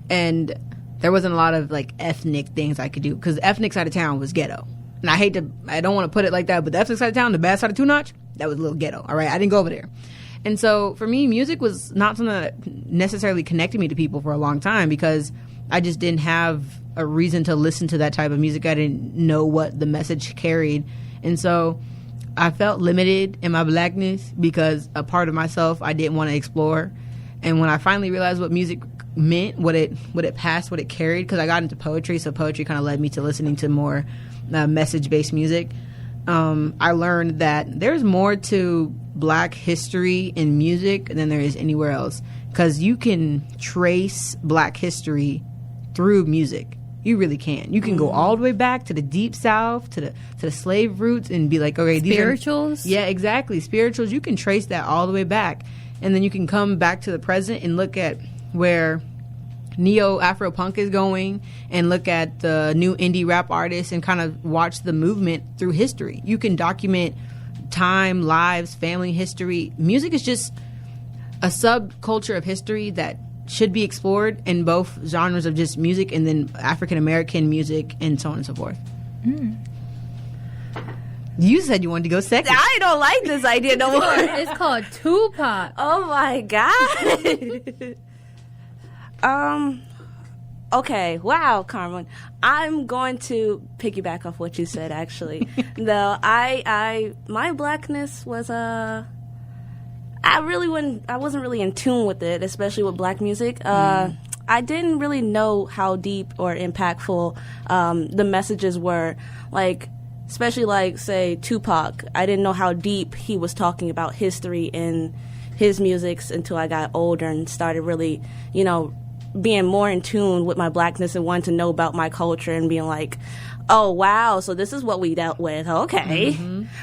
and there wasn't a lot of like ethnic things I could do, because the ethnic side of town was ghetto. And I don't want to put it like that, but the ethnic side of town, the bad side of Two Notch, that was a little ghetto. All right, I didn't go over there. And so for me, music was not something that necessarily connected me to people for a long time, because I just didn't have a reason to listen to that type of music. I didn't know what the message carried. And so I felt limited in my Blackness because a part of myself I didn't want to explore. And when I finally realized what music meant, what it passed, what it carried, because I got into poetry, so poetry kind of led me to listening to more message-based music. I learned that there's more to Black history in music than there is anywhere else, because you can trace Black history through music. You really can. You can go all the way back to the Deep South, to the slave roots, and be like, okay, spirituals. Yeah, exactly. Spirituals. You can trace that all the way back, and then you can come back to the present and look at where neo-Afro punk is going, and look at the new indie rap artists, and kind of watch the movement through history. You can document time, lives, family history. Music is just a subculture of history that should be explored in both genres of just music, and then African-American music, and so on and so forth. You said you wanted to go second. I don't like this idea no more. It's called Tupac. Oh my God. Okay. Wow, Carmen. I'm going to piggyback off what you said, actually. Though my Blackness was I wasn't really in tune with it, especially with Black music. I didn't really know how deep or impactful the messages were, like, especially like, say, Tupac. I didn't know how deep he was talking about history in his musics until I got older and started really, being more in tune with my Blackness and wanting to know about my culture and being like, oh, wow, so this is what we dealt with. Okay.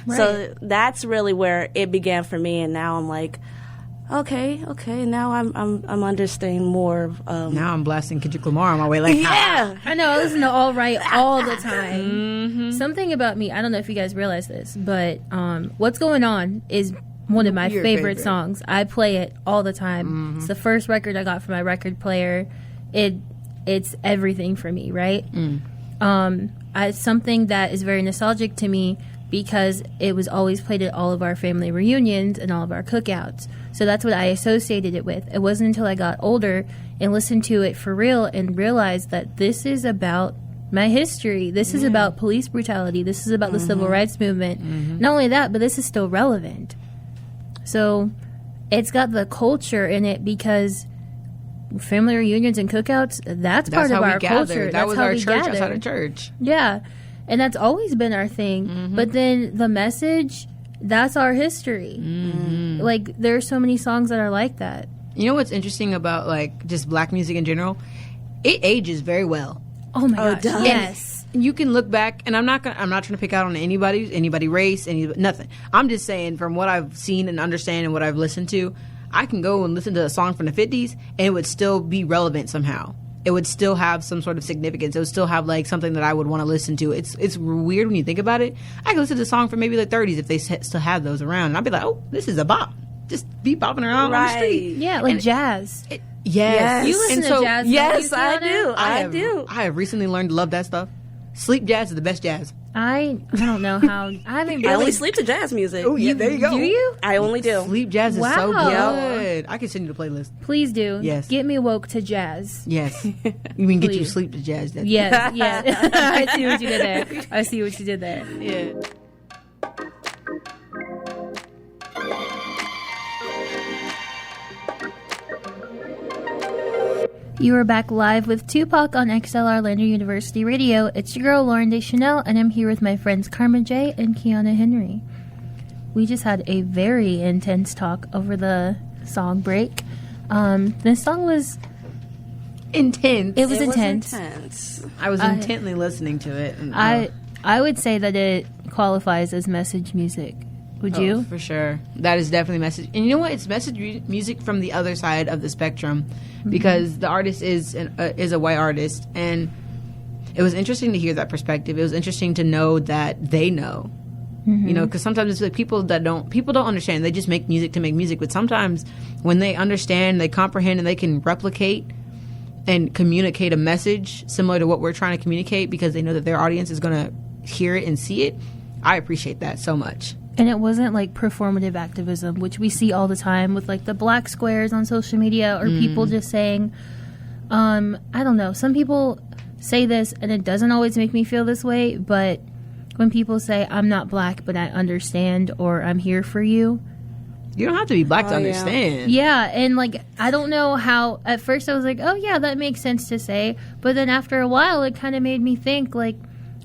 Right. So that's really where it began for me, and now I'm like, okay, now I'm understanding more. Now I'm blasting Kendrick Lamar on my way. Like, yeah, I know. I listen to All Right all the time. Something about me. I don't know if you guys realize this, but What's Going On is one of my favorite songs. I play it all the time. It's the first record I got from my record player. It's everything for me, right? It's something that is very nostalgic to me because it was always played at all of our family reunions and all of our cookouts. So that's what I associated it with. It wasn't until I got older and listened to it for real and realized that this is about my history. This is about police brutality. This is about the civil rights movement. Not only that, but this is still relevant. So it's got the culture in it because family reunions and cookouts, that's part of our culture. That was our church outside of church. Yeah. And that's always been our thing. But then the message, that's our history. Like, there are so many songs that are like that. You know what's interesting about, like, just Black music in general? It ages very well. Oh my gosh. Yes. You can look back, and I'm not trying to pick out on anybody race, nothing. I'm just saying, from what I've seen and understand and what I've listened to, I can go and listen to a song from the 50s and it would still be relevant somehow. It would still have some sort of significance. It would still have like something that I would want to listen to. It's weird when you think about it. I could listen to a song from maybe the 30s if they still have those around, and I'd be like, oh, this is a bop. Just be bopping around on the street. Yeah, like jazz. Yes. You listen to jazz. Yes, I do. I have recently learned to love that stuff. Sleep jazz is the best jazz. I don't know how. I haven't really. I only sleep to jazz music. Oh, yeah, there you go. Do you? I only do. Sleep jazz is so Wow. good. I can send you the playlist. Please do. Yes. Get me woke to jazz. Yes. You mean get you Please. sleep to jazz? That's Yes, yes. I see what you did there. I see what you did there. Yeah. You are back live with Tupac on XLR Lander University Radio. It's your girl Lauren Deschanel, and I'm here with my friends Karma J and Kiana Henry. We just had a very intense talk over the song break. This song was Intense. it was It intense. was intense. I was intently listening to it. And, I would say that it qualifies as message music. Would you? For sure. That is definitely message. And you know what? It's message music from the other side of the spectrum, because the artist is a white artist, and it was interesting to hear that perspective. It was interesting to know that they know. You know, because sometimes it's like people don't understand. They just make music to make music. But sometimes when they understand, they comprehend, and they can replicate and communicate a message similar to what we're trying to communicate, because they know that their audience is going to hear it and see it. I appreciate that so much. And it wasn't like performative activism, which we see all the time with like the black squares on social media, or people just saying, I don't know. Some people say this and it doesn't always make me feel this way, but when people say, I'm not black, but I understand, or I'm here for you. You don't have to be black to yeah. understand. Yeah, and like, I don't know how, at first I was like, oh yeah, that makes sense to say. But then after a while, it kind of made me think, like,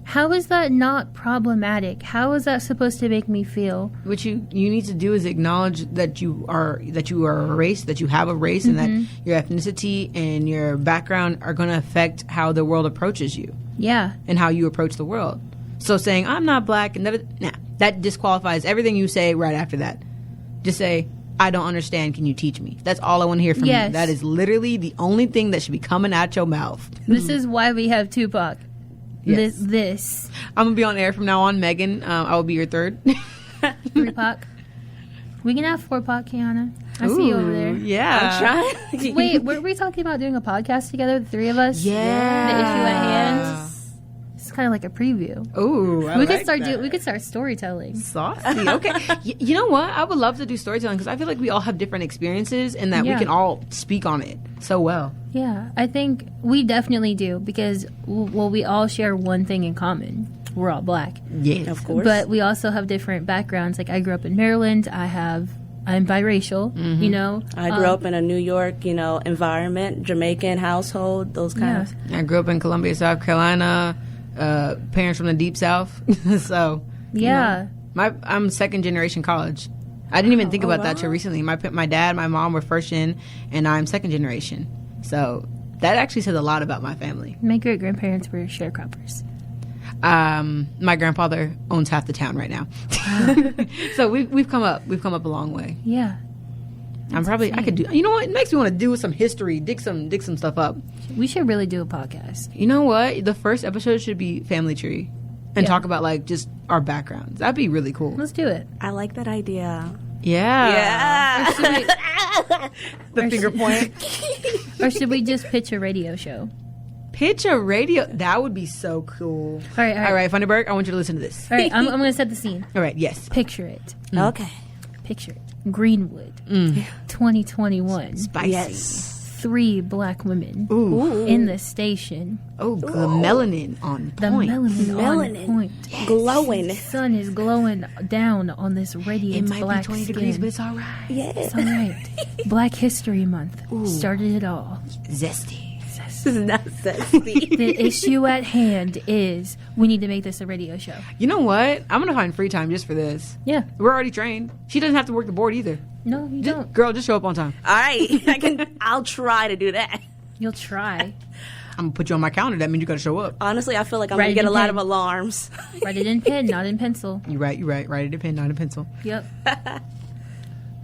how is that not problematic? How is that supposed to make me feel? What you need to do is acknowledge that you are a race, that you have a race, and that your ethnicity and your background are going to affect how the world approaches you Yeah. and how you approach the world. So saying I'm not black and that disqualifies everything you say right after that. Just say, I don't understand. Can you teach me? That's all I want to hear from Yes. you. That is literally the only thing that should be coming out your mouth. This is why we have Tupac. Yes. This. I'm gonna be on air from now on, Megan. I will be your third. 3-Pac. We can have 4-Pac, Kiana. I see you over there. Yeah. I'm trying. Wait, were we talking about doing a podcast together, the three of us? Yeah. The issue at hand? It's kind of like a preview. Ooh, We could start storytelling. Saucy. Okay. You know what? I would love to do storytelling, because I feel like we all have different experiences and that we Yeah. can all speak on it so well. Yeah, I think we definitely do, because, well, we all share one thing in common. We're all black. Yes. Of course. But we also have different backgrounds. Like, I grew up in Maryland. I'm biracial, you know. I grew up in a New York, environment, Jamaican household, those kind of. I grew up in Columbia, South Carolina. Parents from the deep south. So Yeah. I'm second generation college. I didn't even think about that till recently. My dad, my mom were first gen, and I'm second generation. So that actually says a lot about my family. My great-grandparents were sharecroppers. My grandfather owns half the town right now. So we've come up a long way. Yeah. I could do, you know what? It makes me want to do some history, dig some stuff up. We should really do a podcast. You know what? The first episode should be family tree and talk about like just our backgrounds. That'd be really cool. Let's do it. I like that idea. Yeah. The Or finger should- point. Or should we just pitch a radio show? Pitch a radio. That would be so cool. All right. Funnyberg, I want you to listen to this. All right, I'm going to set the scene. All right, yes. Picture it. Okay. Picture it. Greenwood, 2021. Spicy. Yes. 3 black women Ooh. in the station. Oh, the melanin on The point. melanin on point. Glowing. The sun is glowing down on this It radiant might black be 20 skin. degrees, but it's all right. It's all right. Black History Month started it all. Zesty. This is not zesty. The issue at hand is we need to make this a radio show. You know what? I'm going to find free time just for this. Yeah. We're already trained. She doesn't have to work the board either. No, you don't. Girl, just show up on time. All right. I'll try to do that. You'll try. I'm going to put you on my calendar. That means you got to show up. Honestly, I feel like I'm Write going it to get a in lot pen. of alarms. Write it in pen, not in pencil. You're right. Write it in pen, not in pencil. Yep.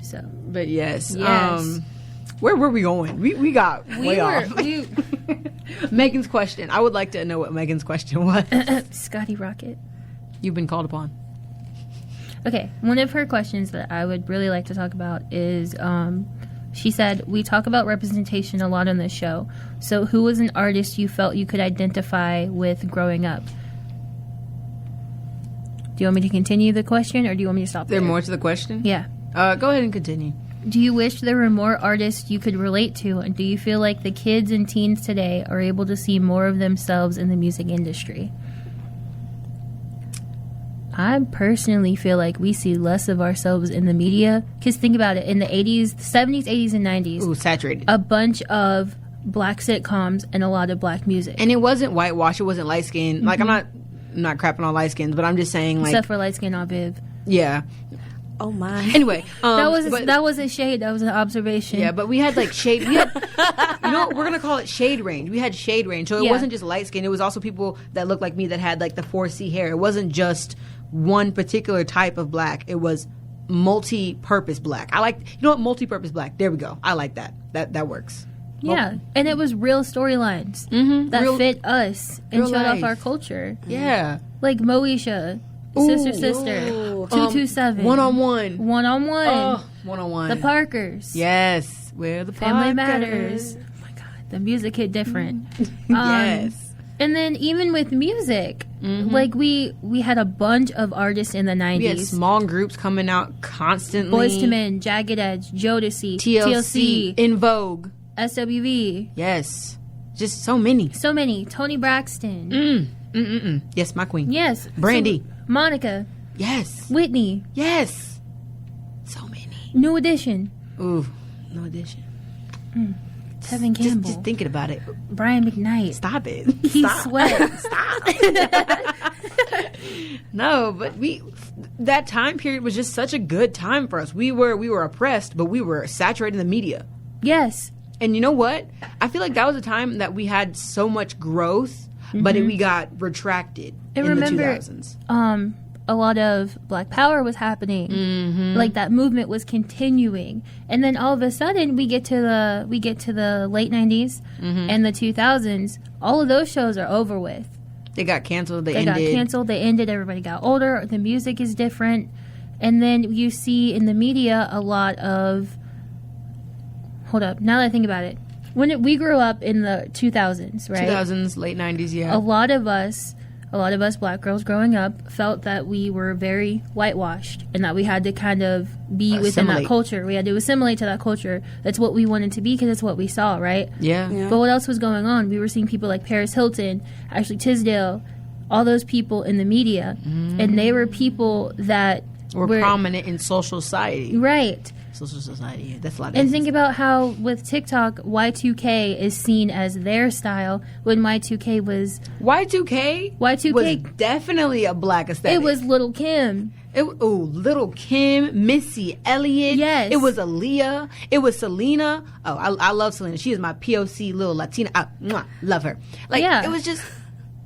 So But yes. Yes. Where were we going? We got way off. we Megan's question. I would like to know what Megan's question was. Scotty Rocket. You've been called upon. Okay, one of her questions that I would really like to talk about is she said, we talk about representation a lot on this show. So who was an artist you felt you could identify with growing up? Do you want me to continue the question, or do you want me to stop There there? more to the question? Yeah. Go ahead and continue. Do you wish there were more artists you could relate to, and do you feel like the kids and teens today are able to see more of themselves in the music industry? I personally feel like we see less of ourselves in the media. Because think about it, in the 80s, 70s, 80s, and 90s, Ooh, saturated. a bunch of black sitcoms and a lot of black music. And it wasn't whitewash. It wasn't light skin. Like, I'm not crapping on light skins, but I'm just saying, like, Except for light skin on Viv. yeah. Oh my. Anyway, That was a shade. That was an observation. Yeah, but we had like shade. We had, you know, we're gonna call it shade range. We had shade range, so it Yeah. wasn't just light skin. It was also people that looked like me that had like the 4C hair. It wasn't just one particular type of black. It was multi-purpose black. I like, you know what, multi-purpose black. There we go. I like that. That works. Yeah, and it was real storylines that Real- fit us and real showed off life. our culture. Yeah. Like Moesha, Sister, Ooh. 227, One-on-one. One-on-One, Oh, one-on-one. the Parkers, Yes. Where the Family Parkers. Matters. Oh my God, the music hit different. Yes. And then even with music, like we had a bunch of artists in the 90s. We had small groups coming out constantly. Boys to Men, Jagged Edge, Jodeci, TLC. In Vogue. SWV. Yes. Just so many. So many. Tony Braxton. Yes, my queen. Yes. Brandy. So- Monica. Yes. Whitney. Yes. So many. New Edition. Ooh, no addition. Tevin Campbell. Just thinking about it. Brian McKnight. Stop it. Keith Stop. Sweat. No, but that time period was just such a good time for us. We were oppressed, but we were saturated in the media. Yes. And you know what? I feel like that was a time that we had so much growth, but we got retracted And in remember, the 2000s. A lot of Black Power was happening. Like that movement was continuing, and then all of a sudden we get to the late 90s and the 2000s. All of those shows are over with. They got canceled. They Got ended. canceled. They ended. Everybody got older. The music is different, and then you see in the media a lot of. Hold up. Now that I think about it, we grew up in the 2000s, right? 2000s, late 90s, yeah. A lot of us black girls growing up felt that we were very whitewashed and that we had to kind of be within that Assimilate. culture. We had to assimilate to that culture. That's what we wanted to be because that's what we saw, right? Yeah. Yeah. But what else was going on? We were seeing people like Paris Hilton, Ashley Tisdale, all those people in the media, and they were people that We're prominent in social society. right. Social society. That's a lot of And think about how with TikTok, Y2K is seen as their style when Y2K was Y2K Y2K was definitely a black aesthetic. it was Little Kim. Little Kim, Missy Elliott. Yes. It was Aaliyah. It was Selena. Oh, I love Selena. She is my POC little Latina. Love her. Like, Yeah. it was just,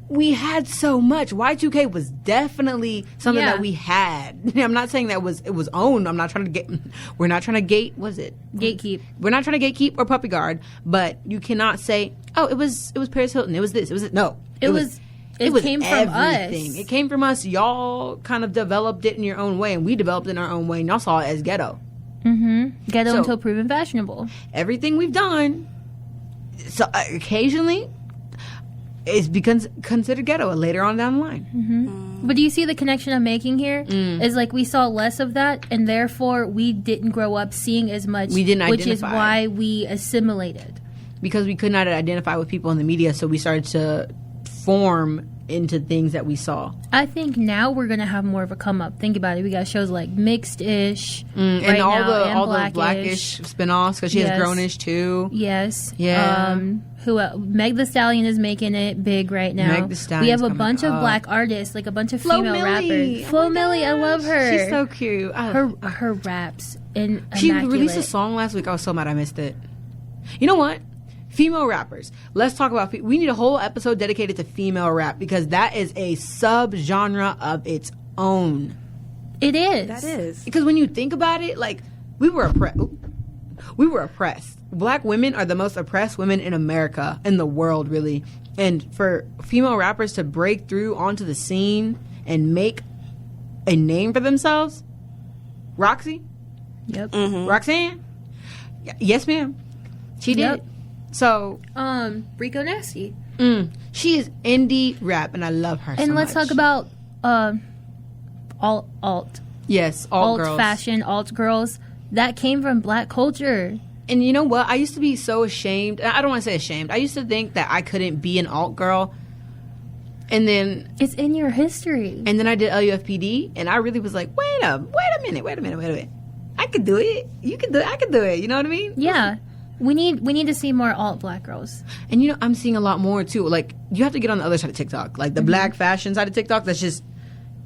we had so much. Y2K was definitely something Yeah. that we had. I'm not saying that it was owned. I'm not trying to we're not trying to was it? Gatekeep. We're not trying to gatekeep or puppy guard, but you cannot say, oh, it was Paris Hilton. It was this. It was it. No. It came from everything. us. It came from us. Y'all kind of developed it in your own way, and we developed it in our own way, and y'all saw it as ghetto. Ghetto So- until proven fashionable. Everything we've done, so occasionally, is becomes considered ghetto later on down the line. But do you see the connection I'm making here? Is like we saw less of that, and therefore we didn't grow up seeing as much. We didn't which is identify. why we assimilated. Because we could not identify with people in the media, so we started to form into things that we saw. I think now we're gonna have more of a come up. Think about it. We got shows like Mixed Ish, And right all now, the and all the Blackish spinoffs, because she Yes. has Grownish too. Yes. Yeah. Who Meg The Stallion is making it big right now. Meg Thee Stallion's we have a coming bunch of up. black artists, like a bunch of Flo female Milli. rappers. Flo Oh my Milli, I love her. She's so cute. her raps and She released a song last week. I was so mad I missed it. You know what? Female rappers. Let's talk about. We need a whole episode dedicated to female rap because that is a sub-genre of its own. It is. That is. Because when you think about it, like we were oppressed. We were oppressed. Black women are the most oppressed women in America, in the world, really. And for female rappers to break through onto the scene and make a name for themselves, Roxy, Yep. Roxanne, yes, ma'am, she did. Yep. So Rico Nasty. she is indie rap, and I love her. And so let's much. talk about alt Yes, alt girls. fashion, alt girls. That came from black culture. And you know what? I used to be so ashamed. I don't want to say ashamed. I used to think that I couldn't be an alt girl. And then It's in your history. I did LUFPD, and I really was like, wait a minute. I could do it. You could do it. I could do it. You know what I mean? Yeah. We need to see more alt black girls. And you know, I'm seeing a lot more too. Like, you have to get on the other side of TikTok. Like the black fashion side of TikTok, that's just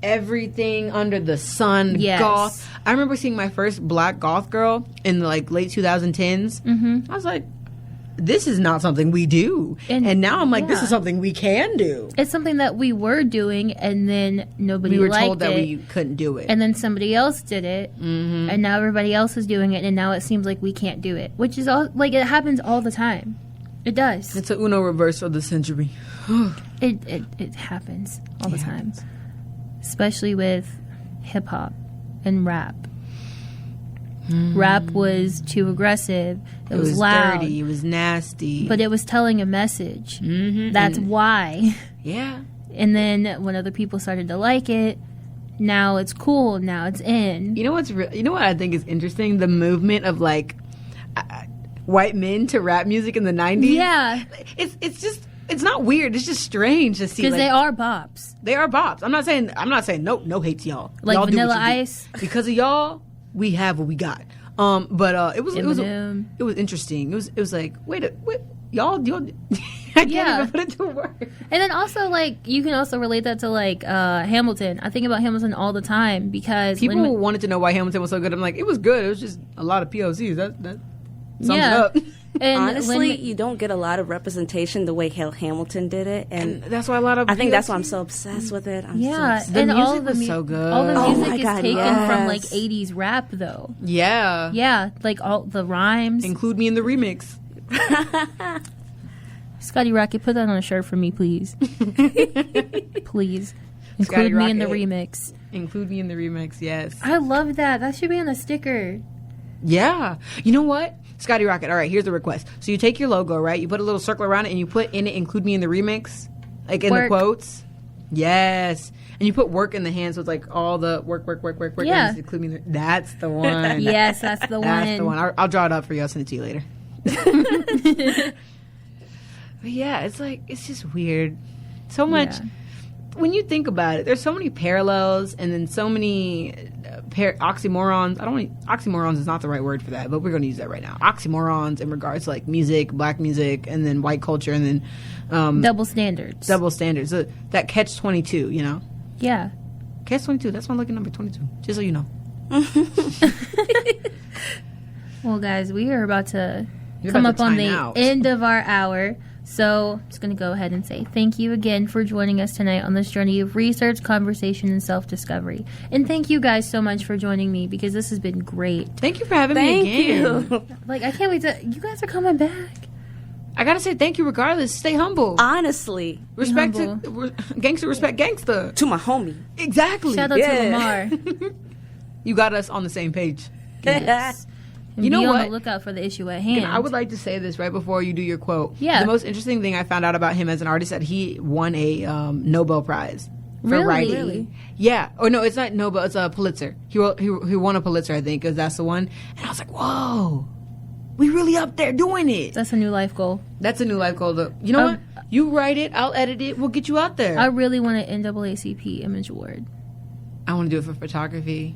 everything under the sun. Yes. Goth. I remember seeing my first black goth girl in the like late 2010s. Mm-hmm. I was like, this is not something we do. And now I'm like, this is something we can do. It's something that we were doing, and then nobody We were liked told that it. we couldn't do it. And then somebody else did it, and now everybody else is doing it, and now it seems like we can't do it. Which is all like, it happens all the time. It does. It's a Uno reverse of the century. It happens all the time, especially with hip hop and rap. Rap was too aggressive. It was loud. Dirty. It was nasty. But it was telling a message. Mm-hmm. That's why. Yeah. And then when other people started to like it, now it's cool. Now it's in. You know what's you know what I think is interesting? The movement of like white men to rap music in the 90s. Yeah. It's just, it's not weird. It's just strange to see. Because like, they are bops. They are bops. I'm not saying no hate to y'all. Like y'all do Vanilla what you do. Ice. Because of y'all, we have what we got. But it was Eminem. it was interesting. It was like, wait, y'all I can't even put it to work. And then also, like, you can also relate that to, like, Hamilton. I think about Hamilton all the time because people wanted to know why Hamilton was so good. I'm like, it was good. It was just a lot of POCs. That sums it up. And honestly, you don't get a lot of representation the way Hamilton did it, and that's why a lot of I think that's why I'm so obsessed with it. and all of the so good. All the Oh music my is God, taken yes. from like 80s rap, though. Yeah, like all the rhymes. Include me in the remix. Scotty Rocket, put that on a shirt for me, please. Please include Scotty me in the Rocket. remix. Include me in the remix. Yes. I love that. That should be on a sticker. Yeah. You know what? Scotty Rocket. All right, here's the request. So you take your logo, right? You put a little circle around it, and you put in it, include me in the remix, like in Work. the quotes. Yes. And you put work in the hand, so it's like all the work. Yeah. And include me in the, that's the one. Yes, that's the one. That's the one. I'll draw it up for you. I'll send it to you later. But yeah, it's like, it's just weird. So much. Yeah. When you think about it, there's so many parallels and then so many oxymorons. Oxymorons is not the right word for that, but we're going to use that right now. Oxymorons in regards to like music, black music, and then white culture, and then double standards. So that catch-22, you know? Yeah. Catch-22, that's my lucky number, 22, just so you know. Well, guys, we are about to You're come about up to on time the out. end of our hour. So I'm just going to go ahead and say thank you again for joining us tonight on this journey of research, conversation, and self-discovery. And thank you guys so much for joining me because this has been great. Thank you for having me again. you. Like, I can't wait to... You guys are coming back. I gotta say thank you regardless. Stay humble. Honestly, Respect humble. gangster, respect gangster. to my homie. Exactly. Shout out to Lamar. You got us on the same page. Yes. And You know be on what? the lookout for the issue at hand. And I would like to say this right before you do your quote. Yeah. The most interesting thing I found out about him as an artist that he won a Nobel Prize for Really? writing. Really? Yeah. Or no, it's not Nobel. It's a Pulitzer. He won a Pulitzer, I think, because that's the one. And I was like, whoa, we really up there doing it. That's a new life goal. That's a new life goal. You know what? You write it. I'll edit it. We'll get you out there. I really want an NAACP Image Award. I want to do it for photography.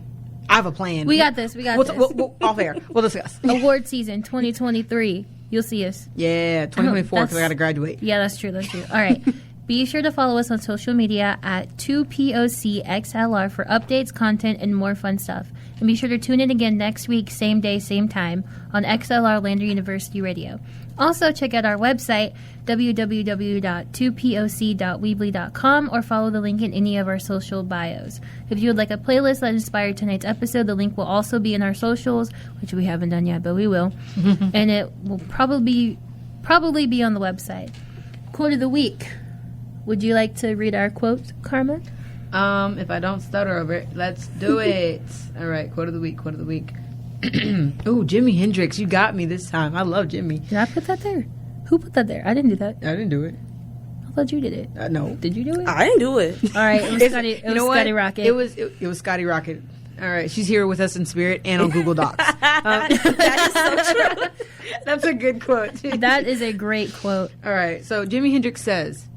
I have a plan. We got this. We got this. We'll off air. We'll discuss. Award season 2023. You'll see us. Yeah, 2024 because I got to graduate. Yeah, that's true. That's true. All right. Be sure to follow us on social media at 2POCXLR for updates, content, and more fun stuff. And be sure to tune in again next week, same day, same time, on XLR Lander University Radio. Also, check out our website, www.2poc.weebly.com, or follow the link in any of our social bios. If you would like a playlist that inspired tonight's episode, the link will also be in our socials, which we haven't done yet, but we will. And it will probably be on the website. Quote of the week. Would you like to read our quote, Karma? If I don't stutter over it, let's do it. All right, quote of the week. Oh, Jimi Hendrix, you got me this time. I love Jimi. Did I put that there? Who put that there? I didn't do that. I didn't do it. I thought thought you did it. No. Did you do it? I didn't do it. All right. It was Scotty. It was Scotty Rocket. It was Scotty Rocket. All right. She's here with us in spirit and on Google Docs. That is so true. That's a good quote. That is a great quote. All right. So Jimi Hendrix says,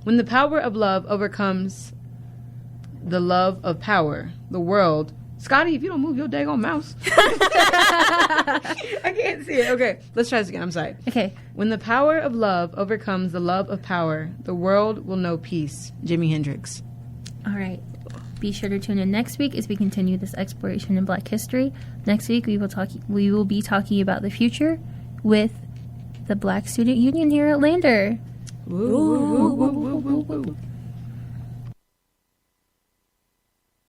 "When the power of love overcomes the love of power, the world." Scotty, if you don't move your daggone mouse. I can't see it. Okay, let's try this again. I'm sorry. Okay. When the power of love overcomes the love of power, the world will know peace. Jimi Hendrix. All right. Be sure to tune in next week as we continue this exploration in Black history. Next week we will be talking about the future with the Black Student Union here at Lander. Woo, woo, woo, woo, woo, woo, woo.